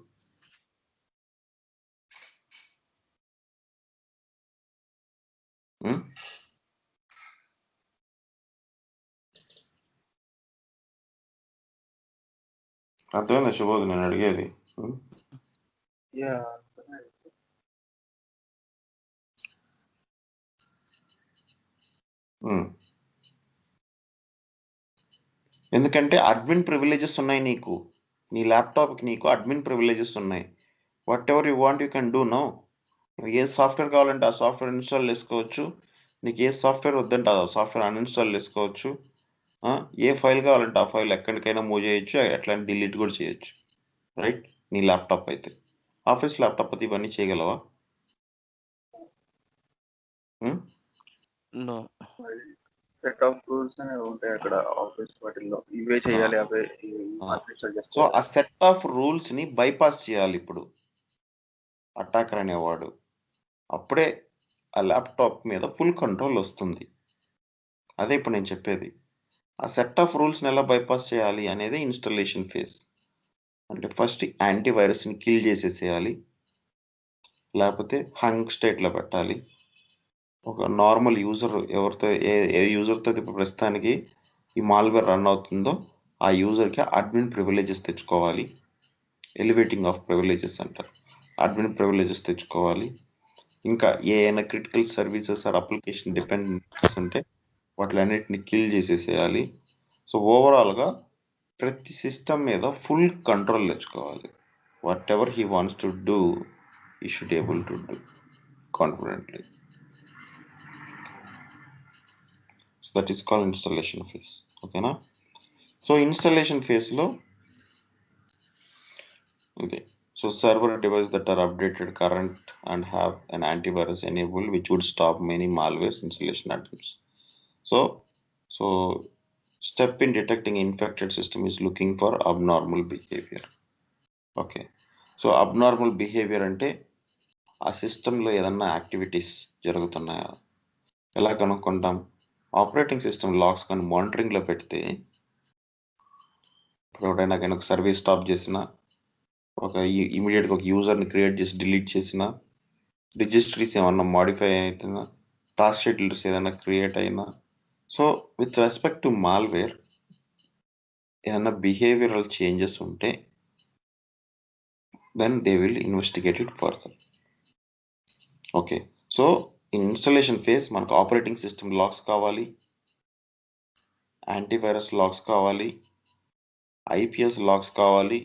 అర్థమైందా శుభోద్ నేను అడిగేది? ఎందుకంటే అడ్మిన్ ప్రివిలేజెస్ ఉన్నాయి నీకు, నీ ల్యాప్టాప్కి నీకు అడ్మిన్ ప్రివిలేజెస్ ఉన్నాయి. Whatever you want you can do no. A software కావాలంటే ఆ సాఫ్ట్వేర్ ఇన్స్టాల్ చేసుకోవచ్చు. నీకు ఏ సాఫ్ట్వేర్ వద్దంటే ఆ సాఫ్ట్వేర్ అన్ఇన్స్టాల్ చేసుకోవచ్చు. ఏ ఫైల్ కావాలంటే ఆ ఫైల్ ఎక్కడికైనా మూవ్ చేయొచ్చు, ఎట్లా డిలీట్ కూడా చేయొచ్చు. రైట్? నీ ల్యాప్టాప్ అయితే. ఆఫీస్ ల్యాప్టాప్ అయితే ఇవన్నీ చేయగలవా? నో. సెట్ ఆఫ్ రూల్స్ అనేవి ఉంటాయి అక్కడ ఆఫీస్ వాటిల్లో, ఇవే చేయాలి అవే సో ఆ సెట్ ఆఫ్ రూల్స్ ని బైపాస్ చేయాలి ఇప్పుడు అటాకర్ అనేవాడు. అప్పుడే ఆ ల్యాప్టాప్ మీద ఫుల్ కంట్రోల్ వస్తుంది. అదే ఇప్పుడు నేను చెప్పేది. ఆ సెట్ ఆఫ్ రూల్స్ని ఎలా బైపాస్ చేయాలి అనేది ఇన్స్టాలేషన్ ఫేజ్. అంటే ఫస్ట్ యాంటీవైరస్ని కిల్ చేసేసేయాలి, లేకపోతే హంగ్ స్టేట్లో పెట్టాలి. ఒక నార్మల్ యూజర్ ఎవరితో ఏ యూజర్తో ఇప్పుడు ప్రస్తుతానికి ఈ మాల్వేర్ రన్ అవుతుందో ఆ యూజర్కి అడ్మిన్ ప్రివిలేజెస్ తెచ్చుకోవాలి. ఎలివేటింగ్ ఆఫ్ ప్రివిలేజెస్ అంటారు. అడ్మిన్ ప్రివిలేజెస్ తెచ్చుకోవాలి. ఇంకా ఏమైనా critical services or application dependencies ఉంటే వాటిలన్నిటిని కిల్ చేసేసేయాలి. సో ఓవరాల్గా ప్రతి సిస్టమ్ మీద ఫుల్ కంట్రోల్ తెచ్చుకోవాలి. What ever he wants to do he should able to do confidently. So that is called installation phase. Okay na? So installation phase lo, okay, so server devices that are updated current and have an antivirus enabled which would stop many malware installation attempts. So step in detecting infected system is looking for abnormal behavior. Okay, so abnormal behavior అంటే ఆ సిస్టంలో ఏదన్నా activities జరుగుతున్నాయా ఎలా కనుక్కుంటాం? Operating system logs కానీ మానిటరింగ్లో పెడితే ఇప్పుడు ఎవరైనా కానీ ఒక సర్వీస్ స్టాప్ చేసినా, ఒక ఇమీడియట్గా ఒక యూజర్ని క్రియేట్ చేసి డిలీట్ చేసినా, రిజిస్ట్రీస్ ఏమన్నా మాడిఫై అవుతున్నా, టాస్క్ షెడ్యూల్స్ ఏదైనా క్రియేట్ అయినా, so with respect to malware ఏదైనా బిహేవియరల్ చేంజెస్ ఉంటే then they will investigate it further. Okay, so installation phase మనకు ఆపరేటింగ్ సిస్టమ్ లాగ్స్ కావాలి, యాంటీవైరస్ లాగ్స్ కావాలి, ఐపీఎస్ లాగ్స్ కావాలి.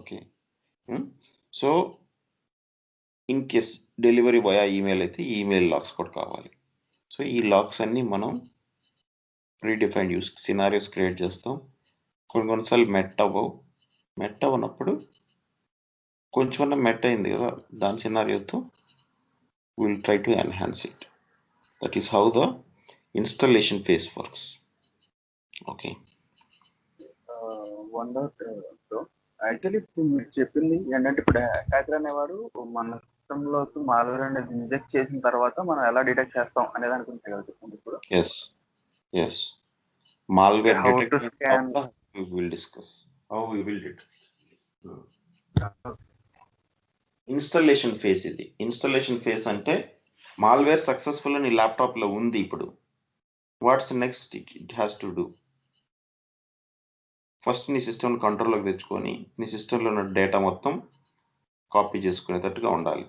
Okay, so in case delivery via email అయితే email logs కూడా కావాలి. So ఈ లాగ్స్ అన్నీ మనం ప్రీడిఫైన్డ్ యూస్ సినారియోస్ క్రియేట్ చేస్తాం. కొన్నిసార్లు మెట్ అవ్వనప్పుడు కొంచెం మెట్ అయింది కదా, దాని సినారియోతో will try to enhance it. That is how the installation phase works. Okay, actually ఇప్పుడు మీరు చెప్పింది ఏంటంటే ఇప్పుడు అటాకర్ అనేవాడు మన సిస్టంలోకి మాల్వేర్ అనేది ఇంజెక్ట్ చేసిన తర్వాత మనం ఎలా డిటెక్ట్ చేస్తాం అనే దాని గురించి కదా చెప్తుంది ఇప్పుడు. yes malware How to detection scan. we will discuss how we will detect. Installation phase ఇది. ఇన్స్టాలేషన్ ఫేజ్ అంటే మాల్వేర్ సక్సెస్ఫుల్ నీ ల్యాప్టాప్లో ఉంది. ఇప్పుడు what's next it has to do? First నీ సిస్టమ్ కంట్రోల్లోకి తెచ్చుకొని నీ సిస్టంలో ఉన్న డేటా మొత్తం కాపీ చేసుకునేటట్టుగా ఉండాలి.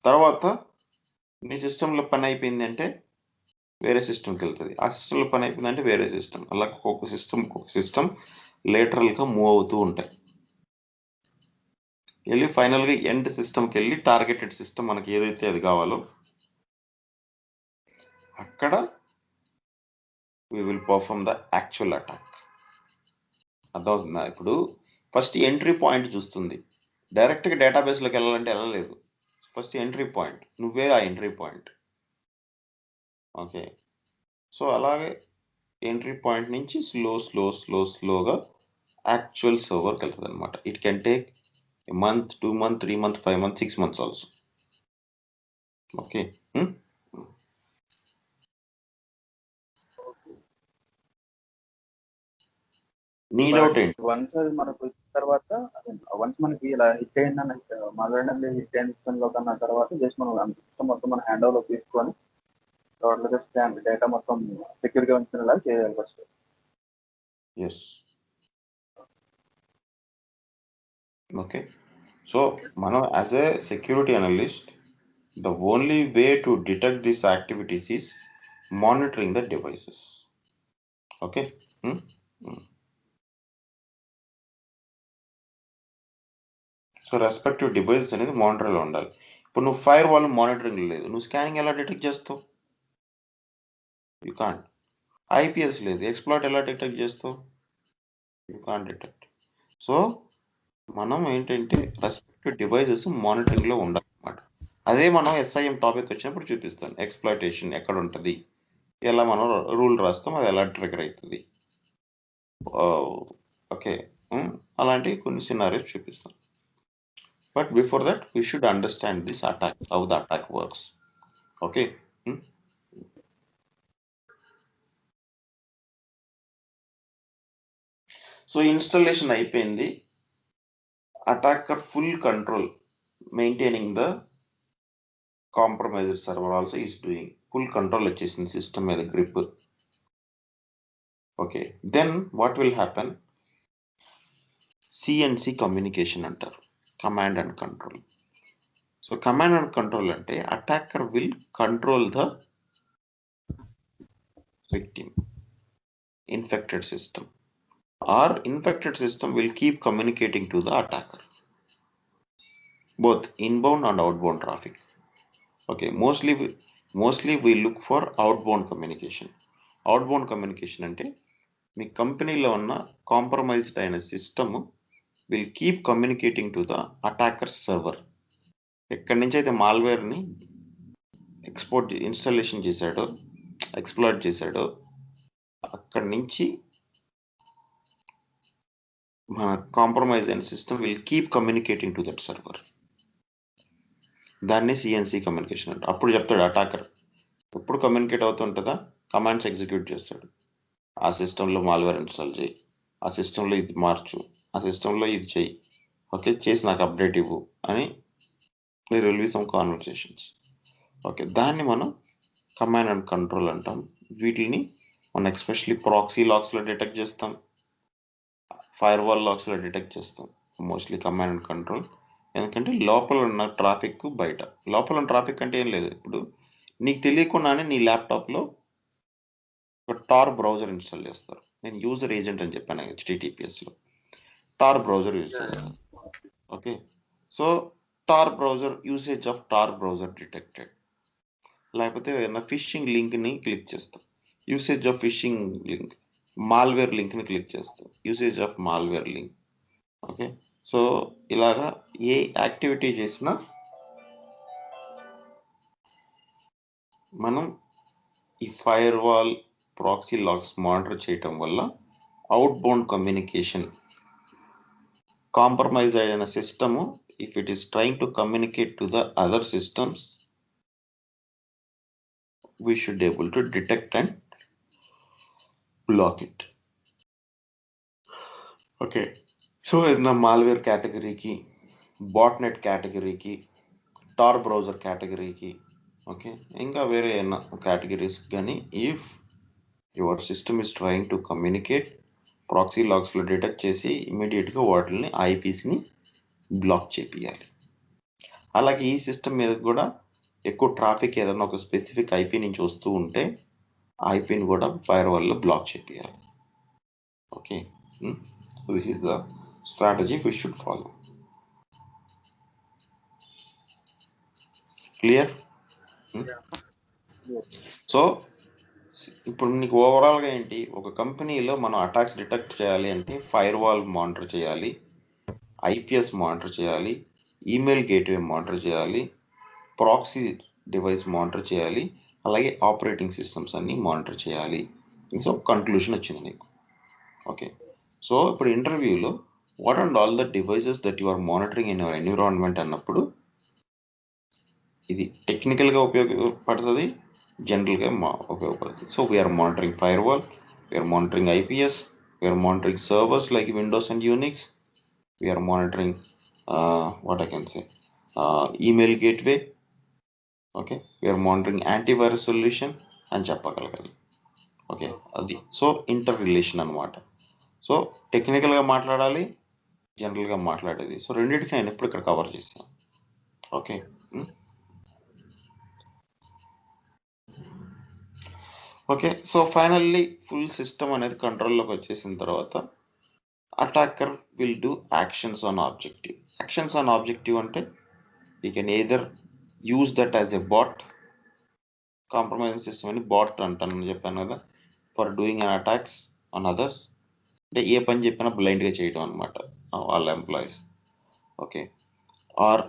తర్వాత నీ సిస్టంలో పని అయిపోయింది అంటే వేరే సిస్టమ్కి వెళ్తుంది. ఆ సిస్టంలో పని అయిపోయిందంటే వేరే సిస్టమ్, అలా ఒక్కొక్క సిస్టమ్ లేటరల్గా మూవ్ అవుతూ ఉంటాయి. వెళ్ళి ఫైనల్గా ఎండ్ సిస్టమ్కి వెళ్ళి టార్గెటెడ్ సిస్టమ్ మనకి ఏదైతే అది కావాలో అక్కడ we will perform the actual attack. అర్థమవుతుందా? ఇప్పుడు ఫస్ట్ ఎంట్రీ పాయింట్ చూస్తుంది. డైరెక్ట్గా డేటాబేస్లోకి వెళ్ళాలంటే వెళ్ళలేదు. ఫస్ట్ ఎంట్రీ పాయింట్, నువ్వే ఆ ఎంట్రీ పాయింట్. ఓకే, సో అలాగే ఎంట్రీ పాయింట్ నుంచి స్లోగా యాక్చువల్ సర్వర్కి వెళ్తుంది అనమాట. It can take month, 2 months, 3 months, 5 months, 6 months also. Okay, నీ డౌట్ ఏంటి? వన్స్ అది మనకు ఇచ్చిన తర్వాత, వన్స్ మనకి ఇలా హిట్ అయిందని మాట్లాడండి, హిట్ అయిన సిస్టంలో కన్నా తర్వాత జస్ట్ మనం అంత సిస్టమ్ మొత్తం మన హ్యాండ్ ఓవర్లో తీసుకొని టోటల్గా స్కాన్ డేటా మొత్తం సెక్యూర్గా ఉంచుకునేలా చేయాలి ఫస్ట్. Yes, okay. సో మనం as a security analyst, the only way to detect these activities is monitoring the devices. Okay. So respective devices అనేది మానిటర్లో ఉండాలి. ఇప్పుడు నువ్వు ఫైర్ వాల్ మానిటరింగ్ లేదు, నువ్వు స్కానింగ్ ఎలా డిటెక్ట్ చేస్తావు? You can't. ఐపీఎస్ లేదు, ఎక్స్ప్లాయిట్ ఎలా డిటెక్ట్ చేస్తావు? You can't detect. సో మనం ఏంటంటే రెస్పెక్టివ్ డివైసెస్ మానిటరింగ్లో ఉండాలన్నమాట. అదే మనం ఎస్ఐఎం టాపిక్ వచ్చినప్పుడు చూపిస్తాను, ఎక్స్ప్లాయిటేషన్ ఎక్కడ ఉంటుంది, ఎలా మనం రూల్ రాస్తాం, అది ఎలా ట్రిగర్ అవుతుంది. ఓకే, అలాంటి కొన్ని సినారియోస్ చూపిస్తాం. But before that we should understand this attack, how the attack works. Okay, so installation అయిపోయింది. Attacker full control, maintaining the compromised server also is doing. Full control వచ్చేసింది system మీద, grip. Okay, then what will happen? CNC communication అంటారు, command and control. So command and control అంటే attacker will control the victim, infected system, or infected system will keep communicating to the attacker, both inbound and outbound traffic. Okay, mostly we look for outbound communication. Outbound communication అంటే మీ కంపెనీలో ఉన్న compromised అయిన system will keep communicating to the attacker server. ఎక్కడి నుంచి అయితే మాల్వేర్ని installation చేశాడో, exploit చేశాడో, అక్కడి నుంచి మన కాంప్రమైజ్ అయిన system will keep communicating to that server. దాన్ని సిఎన్సి కమ్యూనికేషన్ అంటే. అప్పుడు చెప్తాడు అటాకర్, ఎప్పుడు కమ్యూనికేట్ అవుతుంటుందా, కమాండ్స్ ఎగ్జిక్యూట్ చేస్తాడు. ఆ సిస్టంలో మాల్వేర్ ఇన్స్టాల్ చేయి, ఆ సిస్టంలో ఇది మార్చు, ఆ సిస్టంలో ఇది చెయ్యి, ఓకే, చేసి నాకు అప్డేట్ ఇవ్వు అని there will be some conversations. Okay, దాన్ని మనం కమాండ్ అండ్ కంట్రోల్ అంటాం. వీటిని మనం ఎస్పెషల్లీ ప్రాక్సీ లాక్స్లో డిటెక్ట్ చేస్తాం, ఫైర్ వాల్ లాక్స్లో డిటెక్ట్ చేస్తాం. మోస్ట్లీ కమాండ్ అండ్ కంట్రోల్, ఎందుకంటే లోపల ఉన్న ట్రాఫిక్ బయట. లోపల ఉన్న ట్రాఫిక్ అంటే ఏం లేదు, ఇప్పుడు నీకు తెలియకుండానే నీ ల్యాప్టాప్లో ఒక టార్ బ్రౌజర్ ఇన్స్టాల్ చేస్తారు. నేను యూజర్ ఏజెంట్ అని చెప్పాను HTTPSలో, టార్ బ్రౌజర్ యూజ్ చేస్తాను. Okay, so Tor browser, usage of Tor browser detected. లేకపోతే ఏదైనా ఫిషింగ్ లింక్ని క్లిక్ చేస్తాం, usage of phishing link. Malware లింక్ని క్లిక్ చేస్తాం, usage of malware link. Okay, so ఇలాగా ఏ యాక్టివిటీ చేసినా మనం ఈ firewall, proxy logs monitor చేయటం వల్ల అవుట్బౌండ్ కమ్యూనికేషన్, కాంప్రమైజ్ అయిన system if it is trying to communicate to the other systems, we should able to detect and block it. Okay, so ఏదైనా malware కేటగిరీకి, బాట్నెట్ కేటగిరీకి, torr browser కేటగిరీకి, okay, ఇంకా వేరే ఏమైనా కేటగిరీస్ కానీ if your system is trying to communicate proxy లాగ్స్లో detect చేసి ఇమీడియట్గా వాటిని ఐపీస్ని బ్లాక్ చేపియాలి. అలాగే ఈ సిస్టమ్ మీద కూడా ఎక్కువ ట్రాఫిక్ ఏదైనా ఒక స్పెసిఫిక్ ఐపీ నుంచి వస్తూ ఉంటే ఐపీని కూడా ఫైర్ వాల్లో బ్లాక్ చేపియాలి. Okay, this is the strategy we should follow. Clear? So ఇప్పుడు నీకు ఓవరాల్గా ఏంటి, ఒక కంపెనీలో మనం అటాక్స్ డిటెక్ట్ చేయాలి అంటే ఫైర్ వాల్ మానిటర్ చేయాలి, ఐపీఎస్ మానిటర్ చేయాలి, ఈమెయిల్ గేట్వే మానిటర్ చేయాలి, ప్రాక్సీ డివైస్ మానిటర్ చేయాలి, అలాగే ఆపరేటింగ్ సిస్టమ్స్ అన్ని మానిటర్ చేయాలి. సో కన్క్లూషన్ వచ్చింది నీకు. ఓకే, సో ఇప్పుడు ఇంటర్వ్యూలో what and all the devices that you are monitoring in your environment అన్నప్పుడు ఇది టెక్నికల్గా ఉపయోగపడుతుంది, జనరల్గా ఉపయోగపడుతుంది. So we're monitoring firewall, we're monitoring IPS, we're monitoring servers like Windows and Unix, we're monitoring what I can say email gateway. Okay, we're monitoring antivirus solution అని చెప్పగలగాలి. Okay, అది so interrelation అనమాట. So టెక్నికల్గా మాట్లాడాలి, జనరల్గా మాట్లాడేది. So రెండింటికి నేను ఎప్పుడు ఇక్కడ కవర్ చేశాను. Okay, okay. So finally full system అనేది కంట్రోల్లోకి వచ్చేసిన తర్వాత attacker will do actions on objective. Actions on objective అంటే you can either use that as a bot, compromising system అని బాట్ అంటాను చెప్పాను కదా, for doing an attacks on others. అంటే ఏ పని చెప్పినా బ్లైండ్గా చేయడం అనమాట వాళ్ళ employees. Okay, or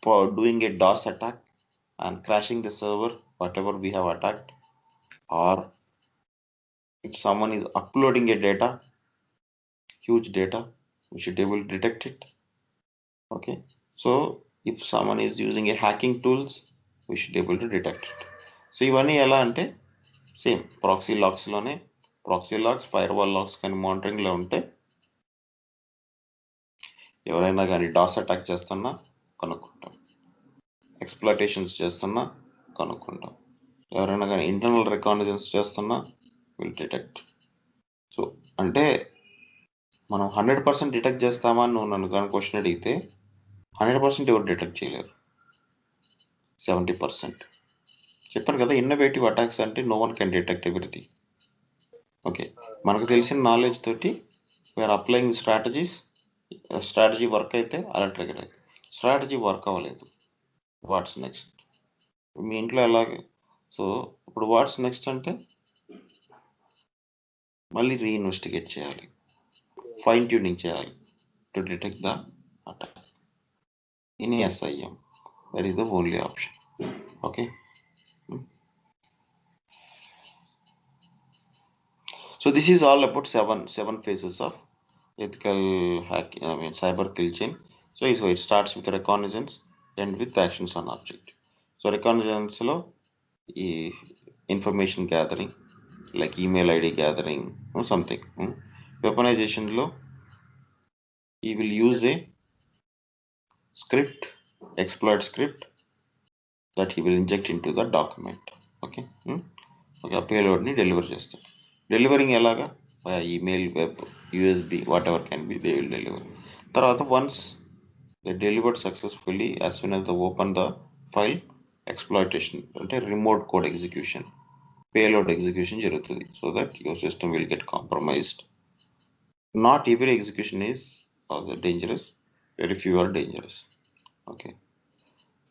for doing a DOS attack and crashing the server, whatever we have attacked, or if someone is uploading a data, huge data, we should be able to detect it. Okay, so if someone is using a hacking tools, we should be able to detect it. So ఇవన్నీ ఎలా అంటే same proxy లాగ్స్లోనే, proxy logs firewall logs కానీ మానిటరింగ్లో ఉంటే ఎవరైనా కానీ DOS attack చేస్తున్నా కనుక్కుంటాం, ఎక్స్ప్లాయిటేషన్స్ చేస్తున్నా కనుక్కుంటాం, ఎవరైనా కానీ ఇంటర్నల్ రికాగ్నిజన్స్ చేస్తున్నా విల్ డిటెక్ట్. సో అంటే మనం 100% డిటెక్ట్ చేస్తామా నువ్వు నన్ను కానీ క్వశ్చన్ అడిగితే 100% ఎవరు డిటెక్ట్ చేయలేరు, 70%. చెప్పాను కదా, ఇన్నోవేటివ్ అటాక్స్ అంటే no one can detect everything. Okay, మనకు తెలిసిన నాలెడ్జ్ తోటి we're applying strategies. Strategy work అయితే అలర్ట్ అయ్యారు, స్ట్రాటజీ వర్క్ అవ్వలేదు, వాట్స్ నెక్స్ట్? మీ ఇంట్లో ఎలాగే. సో ఇప్పుడు వాట్స్ నెక్స్ట్ అంటే మళ్ళీ రీఇన్వెస్టిగేట్ చేయాలి, ఫైన్ ట్యూనింగ్ చేయాలి to detect the attack in SIM. That is the only option. Okay, so this is all about seven phases of ethical hacking, cyber kill chain. So it starts with reconnaissance and with actions on object. So reconnaissance లో ఈ information gathering like email ID gathering something. వెపనైజేషన్లో ఈ will use a script, exploit script that he will inject into the document. Okay, okay, ఆ పేలోడ్ని deliver చేస్తాడు. Delivering ఎలాగా? Email, web, USB, whatever can be, they will deliver. తర్వాత once they delivered successfully, as soon as the open the file, exploitation అంటే remote code execution, payload execution జరుగుతుంది. So that your system will get compromised. Not every execution is dangerous, very few are dangerous. Okay,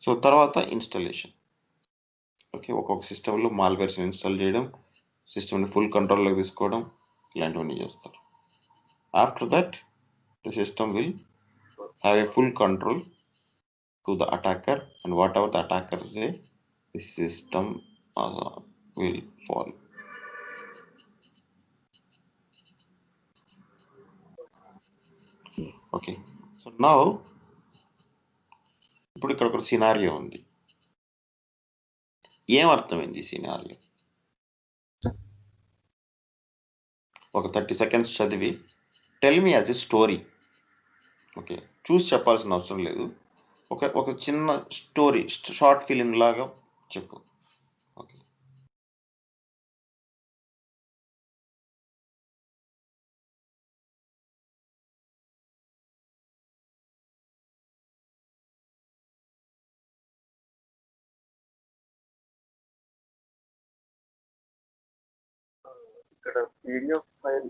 so తర్వాత installation. Okay, ఒక్కొక్క సిస్టంలో malwares install చేయడం, సిస్టమ్ని full కంట్రోల్లోకి తీసుకోవడం, ఇలాంటివన్నీ చేస్తారు. After that the system will have a full control to the attacker, and what ever the attacker say, the system will follow. Okay, so now ఇప్పుడు ఇక్కడ ఒక సినారియో ఉంది. ఏం అర్థమైంది ఈ సినారియో? ఒక 30 seconds చదివి tell me as a story. Okay, చూసి చెప్పాల్సిన అవసరం లేదు, ఒక చిన్న స్టోరీ, షార్ట్ ఫిలిం లాగా చెప్పు. ఓకే. ఇక్కడ పీడిఎఫ్ ఫైల్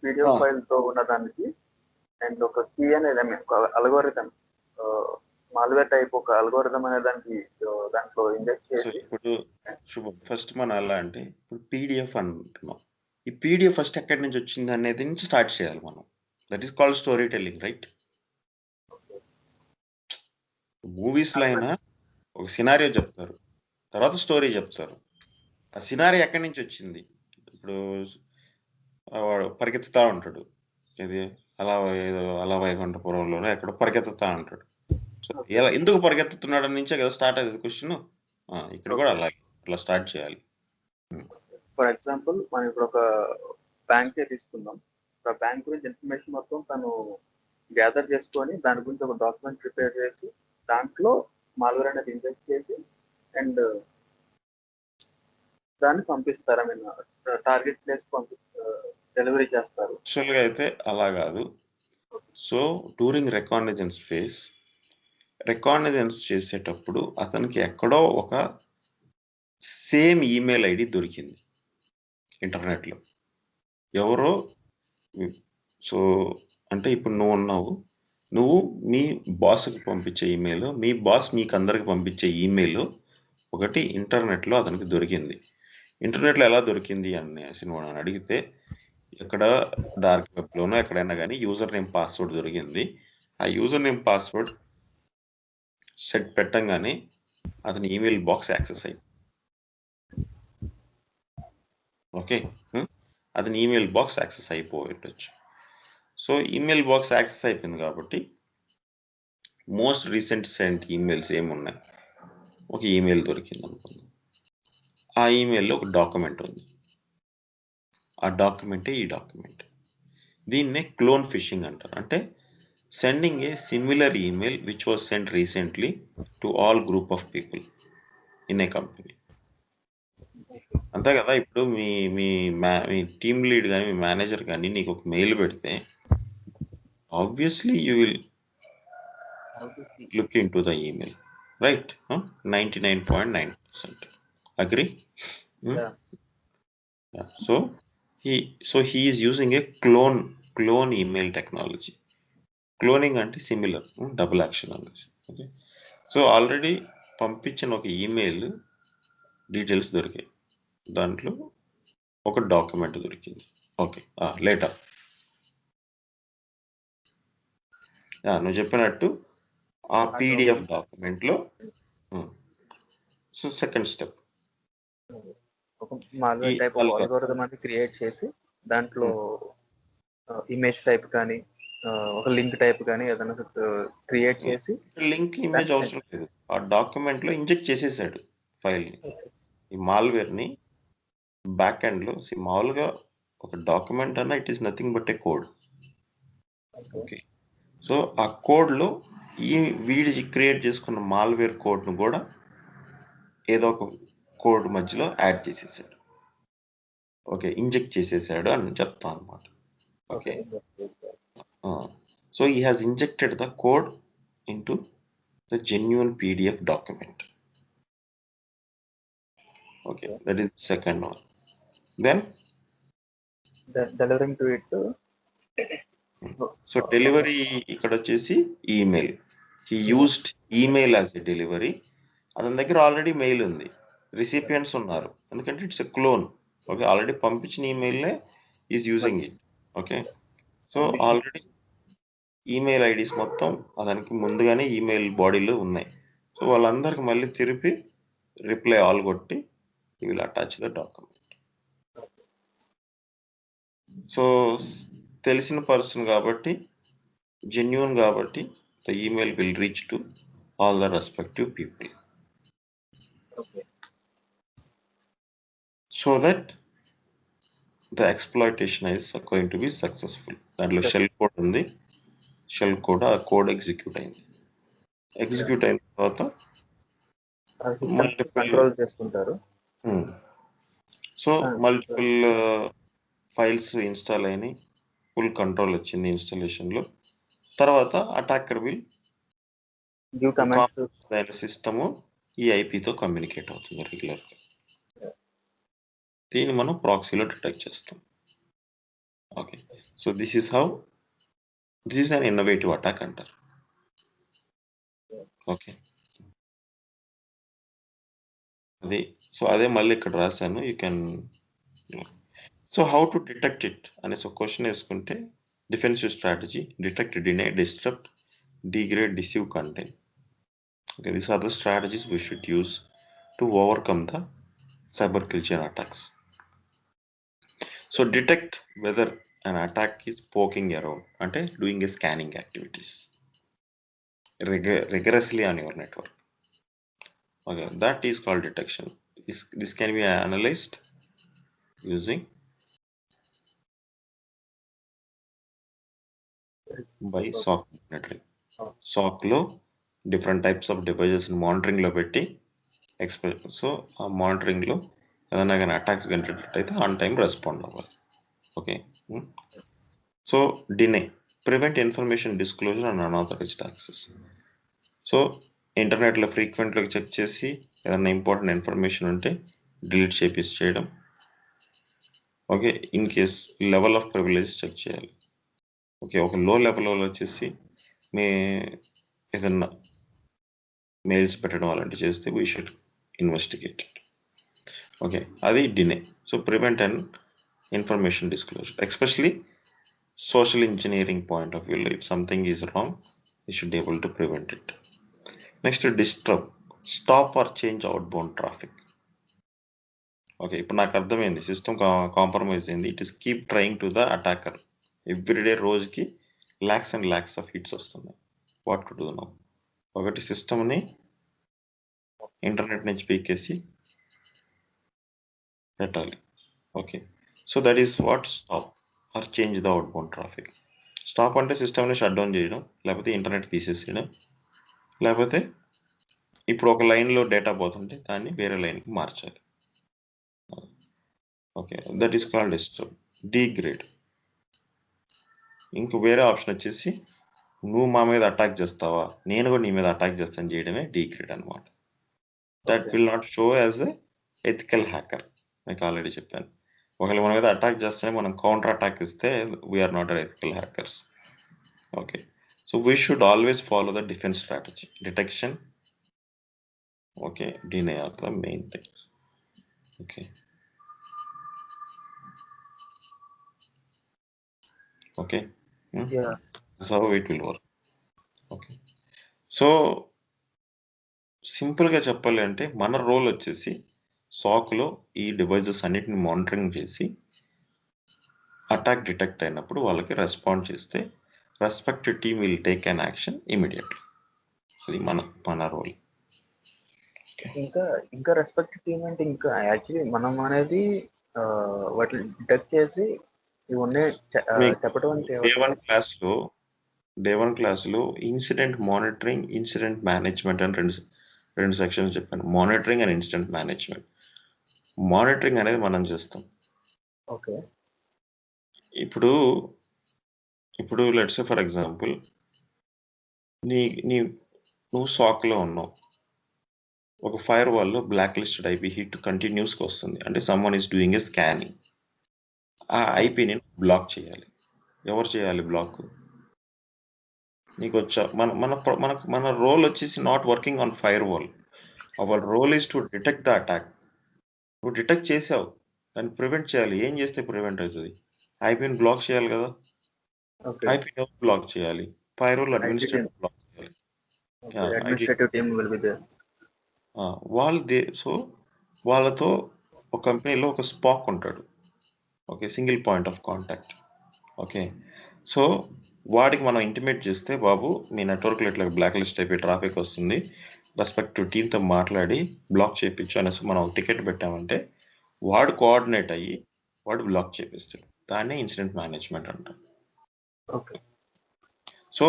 పీడిఎఫ్ ఫైల్ తో ఉన్న దానికి అండ్ ఒక కీ అనేది ఒక అల్గోరిథం మాల్వేర్ టైప్ ఒక అల్గోరిథం అనే దానికి దాంట్లో ఇంజెక్ట్ సో చేసి ఇప్పుడు శుభం ఫస్ట్ మనం ఎలా అంటే ఇప్పుడు పీడిఎఫ్ అంటున్నాం. ఈ పీడిఎఫ్ ఫస్ట్ ఎక్కడి నుంచి వచ్చింది అనేది నుంచి స్టార్ట్ చేయాలి మనం. That is called story telling, right? మూవీస్లో అయినా ఒక సినారియో చెప్తారు, తర్వాత స్టోరీ చెప్తారు. ఆ సినారియో ఎక్కడి నుంచి వచ్చింది? ఇప్పుడు వాడు పరిగెత్తుతా ఉంటాడు, ఇది అలా ఏదో అలా వైకుంఠపురంలోనే ఎక్కడో పరిగెత్తుతా ఉంటాడు. సో ఎలా ఎందుకు పరిగెత్తుతున్నాడు నుంచే కదా స్టార్ట్ అయ్యేది క్వశ్చన్. ఇక్కడ కూడా అలాగే అట్లా స్టార్ట్ చేయాలి. ఫర్ ఎగ్జాంపుల్ మనం ఇప్పుడు ఒక బ్యాంక్ తీసుకుందాం. ఆ బ్యాంక్ గురించి ఇన్ఫర్మేషన్ మొత్తం తను గ్యాదర్ చేసుకొని దాని గురించి ఒక డాక్యుమెంట్ ప్రిపేర్ చేసి దాంట్లో మాల్వేర్ అనేది ఇంజెక్ట్ చేసి అండ్ దాన్ని పంపిస్తారు. I mean target place delivery చేస్తారు. యాక్చువల్గా అయితే అలా కాదు. సో డ్యూరింగ్ రికాగ్నిజెన్స్ ఫేజ్, రికాగ్నిజెన్స్ చేసేటప్పుడు అతనికి ఎక్కడో ఒక సేమ్ ఈమెయిల్ ఐడి దొరికింది ఇంటర్నెట్లో. ఎవరో సో అంటే ఇప్పుడు నువ్వు ఉన్నావు, నువ్వు మీ బాస్కి పంపించే ఈమెయిల్, మీ బాస్ మీకు అందరికి పంపించే ఈమెయిల్ ఒకటి ఇంటర్నెట్లో అతనికి దొరికింది. ఇంటర్నెట్లో ఎలా దొరికింది అనేసి నువ్వు నన్ను అడిగితే, ఎక్కడ డార్క్ వెబ్లోనో ఎక్కడైనా కానీ యూజర్ నేమ్ పాస్వర్డ్ దొరికింది. ఆ యూజర్ నేమ్ పాస్వర్డ్ సెట్ పెట్టంగానే అతని ఈమెయిల్ బాక్స్ యాక్సెస్ అయింది. ఓకే, అతని ఈమెయిల్ బాక్స్ యాక్సెస్ అయిపోవచ్చు. సో ఈమెయిల్ బాక్స్ యాక్సెస్ అయిపోయింది కాబట్టి మోస్ట్ రీసెంట్ సెంట్ ఈమెయిల్స్ ఏమున్నాయి, ఒక ఈమెయిల్ దొరికింది అనుకుందాం. ఆ ఈమెయిల్లో ఒక డాక్యుమెంట్ ఉంది. ఆ డాక్యుమెంటే ఈ డాక్యుమెంట్. దీన్నే క్లోన్ ఫిషింగ్ అంటారు. అంటే sending A similar email which was sent recently to all group of people in a company. అంతే కదా. ఇప్పుడు మీ మీ మీ టీమ్ లీడ్ కానీ మీ మేనేజర్ కానీ నీకు ఒక మెయిల్ పెడితే obviously you will look in to the email, right? 99.9%. Agree? Yeah. Yeah. So he is using a clone email technology. Cloning అంటే similar, double action అనేసి. ఓకే, సో ఆల్రెడీ పంపించిన ఒక email details దొరికాయి, దాంట్లో ఒక డాక్యుమెంట్ దొరికింది. Okay, later నువ్వు చెప్పినట్టు ఆ పీడిఎఫ్ డాక్యుమెంట్లో. సో సెకండ్ స్టెప్ ఒక మాల్వేర్ టైప్ ఒక అల్గోరిథం అనేది క్రియేట్ చేసి దాంట్లో ఇమేజ్ టైప్ కానీ ఒక లింక్ టైప్ కానీ ఏదైనా క్రియేట్ చేసి, లింక్ ఇమేజ్ అవసరం లేదు, ఆ డాక్యుమెంట్ లో ఇంజెక్ట్ చేసేసాడు ఫైల్ ని. ఈ మాల్వేర్ ని బ్యాక్ ఎండ్ లో మామూలుగా ఒక డాక్యుమెంట్ అన్న it is nothing but A code. Okay, so ఆ కోడ్ లో ఈ వీడి క్రియేట్ చేసుకున్న మాల్వేర్ కోడ్ ను కూడా ఏదో ఒక కోడ్ మధ్యలో యాడ్ చేసేసాడు. ఓకే, ఇంజెక్ట్ చేసేసాడు అని చెప్తాను అనమాట. Okay, so he has injected the code into the genuine PDF document. Okay, that is the second one. Then delivering to it. So delivery ఇక్కడ వచ్చేసి email. He used email as a delivery. అతని దగ్గర already mail ఉంది, recipients ఉన్నారు, ఎందుకంటే it's a clone. Okay, already పంపించిన ఈమెయిల్లే is using it. Okay, so already email IDs మొత్తం అతనికి ముందుగానే ఈమెయిల్ బాడీలో ఉన్నాయి. సో వాళ్ళందరికి మళ్ళీ తిరిపి రిప్లై ఆల్ కొట్టి you will attach the document. So తెలిసిన పర్సన్ కాబట్టి, జెన్యూన్ కాబట్టి the email will reach to all the respective people. So that the exploitation is going to be successful. దాంట్లో షెల్ కోడ్ ఉంది, షెల్ కోడ్ ఆ code execute అయింది. Execute అయిన తర్వాత control చేసుకుంటారు. సో మల్టిపుల్ ఫైల్స్ ఇన్స్టాల్ అయినాయి, full control వచ్చింది ఇన్స్టాలేషన్లో. తర్వాత అటాకర్ విల్ సిస్టము ఈ ఐపీతో కమ్యూనికేట్ అవుతుంది రెగ్యులర్గా. దీన్ని మనం ప్రాక్సీలో డిటెక్ట్ చేస్తాం. Okay, so this is an innovative attack అంటారు. ఓకే, అదే మళ్ళీ ఇక్కడ రాశాను. You can. So how to detect it అనేసి ఒక క్వశ్చన్ వేసుకుంటే, defensive strategy, detect, deny, disturb, degrade, deceive content. Okay, these are the strategies we should use to overcome the cyber kill attacks. So detect whether an attack is poking around, ante doing a scanning activities rigorously on your network. Okay, that is called detection. This can be analyzed using by SOC monitoring. SOC లో different types of devices monitoring లో పెట్టి so ఆ monitoring లో ఏదైనా కానీ attacks కనిపెట్టినట్టయితే on time respond అవ్వాలి. Okay, so deny, prevent information disclosure and unauthorised access. So ఇంటర్నెట్లో ఫ్రీక్వెంట్గా చెక్ చేసి ఏదైనా ఇంపార్టెంట్ ఇన్ఫర్మేషన్ ఉంటే డిలీట్ చేయడం. Okay, in case level of privilege check చేయాలి. ఓకే, ఒక లో లెవెల్ వచ్చేసి ఏదన్నా మెయిల్స్ పెట్టడం అలాంటివి చేస్తే వీ షుడ్ ఇన్వెస్టిగేట్. ఓకే, అది డినే. So prevent and information disclosure, especially social engineering point of view, if something is wrong, you should be able to prevent it. Next, disrupt, stop or change outbound traffic. Okay, ఇప్పుడు నాకు అర్థమైంది, system compromise అయింది. It is keep trying to the attacker. Everyday రోజుకి lakhs and lakhs of hits వస్తున్నాయి. What to do now? ఒకటి సిస్టమ్ని internet నుంచి పీకేసి పెట్టాలి. Okay, so that is what stop or change the outbound traffic. Stop అంటే సిస్టమ్ని షట్ డౌన్ చేయడం, లేకపోతే ఇంటర్నెట్ తీసేసేయడం, లేకపోతే ఇప్పుడు ఒక లైన్లో డేటా పోతుంటే దాన్ని వేరే లైన్కి మార్చాలి. Okay, that is called disturb. Degrade, ఇంక వేరే ఆప్షన్ వచ్చేసి నువ్వు మా మీద అటాక్ చేస్తావా, నేను కూడా నీ మీద అటాక్ చేస్తాను చేయడమే డీగ్రేడ్ అనమాట. That will not show as a ethical hacker. మీకు ఆల్రెడీ చెప్పాను, ఒకవేళ మన మీద అటాక్ చేస్తేనే మనం కౌంటర్ అటాక్ ఇస్తే we're not ethical hackers. Okay, so we should always follow the defense strategy. Detection, okay, deny are the main things. Okay, okay, Yeah, that's how it will work. Okay, so సింపుల్గా చెప్పాలి అంటే మన role వచ్చేసి సాక్లో ఈ devices అన్నిటిని monitoring చేసి attack detect అయినప్పుడు వాళ్ళకి రెస్పాండ్ చేస్తే respective team will take an action immediately. అది మన రోల్. ఇంకా రెస్పెక్ట్ టీమ్ అంటే ఇంకా యాక్చువల్లీ మనం అనేది వాటిని డిటెక్ట్ చేసి ఇవన్నీ చెప్పడం అంటే డే వన్ క్లాస్లో ఇన్సిడెంట్ మానిటరింగ్, ఇన్సిడెంట్ మేనేజ్మెంట్ అని రెండు సెక్షన్స్ చెప్పాను. Monitoring and incident management. Monitoring అనేది మనం చేస్తాం. ఓకే, ఇప్పుడు లెట్స్ సే ఫర్ ఎగ్జాంపుల్ నువ్వు సాక్లో ఉన్నావు, ఒక ఫైర్ వాల్లో బ్లాక్ లిస్టెడ్ ఐపీ హిట్ కంటిన్యూస్గా వస్తుంది, అంటే someone is doing a scanning. ఆ ఐపీని బ్లాక్ చేయాలి. ఎవరు చేయాలి బ్లాక్? నీకు వచ్చా మన రోల్ వచ్చేసి not working on firewall. Our role is to detect the attack. నువ్వు డిటెక్ట్ చేసావు, దాన్ని ప్రివెంట్ చేయాలి. ఏం చేస్తే ప్రివెంట్ అవుతుంది? ఐపీని బ్లాక్ చేయాలి కదా. ఐపీని బ్లాక్ చేయాలి, ఫైర్ వాల్ అడ్మినిస్ట్రేటివ్ బ్లాక్ చేయాలి. వాళ్ళతో ఒక కంపెనీలో ఒక స్పాక్ ఉంటాడు, okay, single point of contact. Okay, so వాడికి మనం ఇంటిమేట్ చేస్తే, బాబు మీ నెట్వర్క్లో ఇట్లా బ్లాక్ లిస్ట్ అయిపోయి ట్రాఫిక్ వస్తుంది, రెస్పెక్టివ్ టీమ్తో మాట్లాడి బ్లాక్ చేయించు అనేసి మనం ఒక టికెట్ పెట్టామంటే వాడు కోఆర్డినేట్ అయ్యి వాడు బ్లాక్ చేపిస్తాడు. దాన్నే ఇన్సిడెంట్ మేనేజ్మెంట్ అంటాం. ఓకే, సో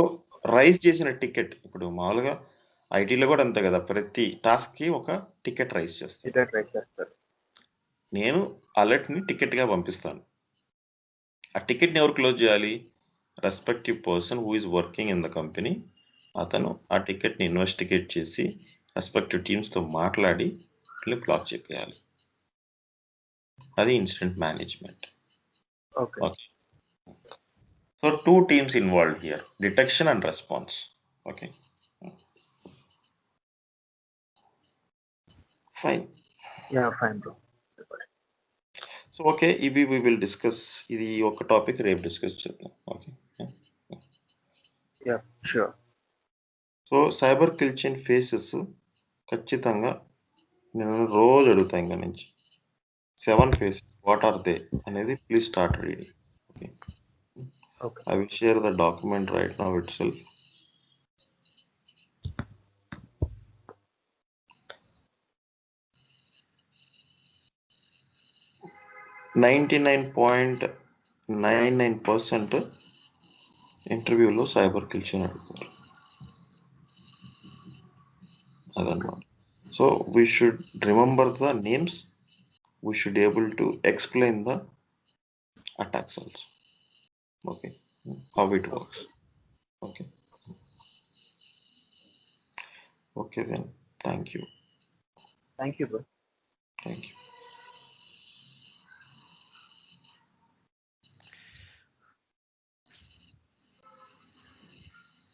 రైజ్ చేసిన టికెట్, ఇప్పుడు మామూలుగా ఐటీలో కూడా అంతే కదా, ప్రతి టాస్క్కి ఒక టికెట్ రైజ్ చేస్తారు. నేను అలర్ట్ని టికెట్గా పంపిస్తాను. ఆ టికెట్ని ఎవరు క్లోజ్ చేయాలి? Respective person who is working in the company. అతను ఆ టికెట్ని ఇన్వెస్టిగేట్ చేసి రెస్పెక్టివ్ టీమ్స్తో మాట్లాడి బ్లాక్ చేయాలి. అది incident management. Okay. Okay. So two teams involved here, detection and response. Okay. Fine. Yeah! Fine bro. So okay, ఇవి we will discuss. ఇది ఒక topic రేపు డిస్కస్ చేద్దాం. Okay. Yeah! Sure. So cyber kill chain phases ఖచ్చితంగా నేను రోజు అడుగుతా ఇంకా నుంచి. 7 ఫేసెస్ వాట్ ఆర్ దే అనేది please start reading. Okay. Okay. I will share the document right now itself. .99% ఇంటర్వ్యూలో సైబర్ కిల్చిన్ అడుగుతారు. అదన్నమాట. So we should remember the names, we should able to explain the attacks also. Okay, how it works. Okay. Okay then. Thank you. Thank you bro. Thank you.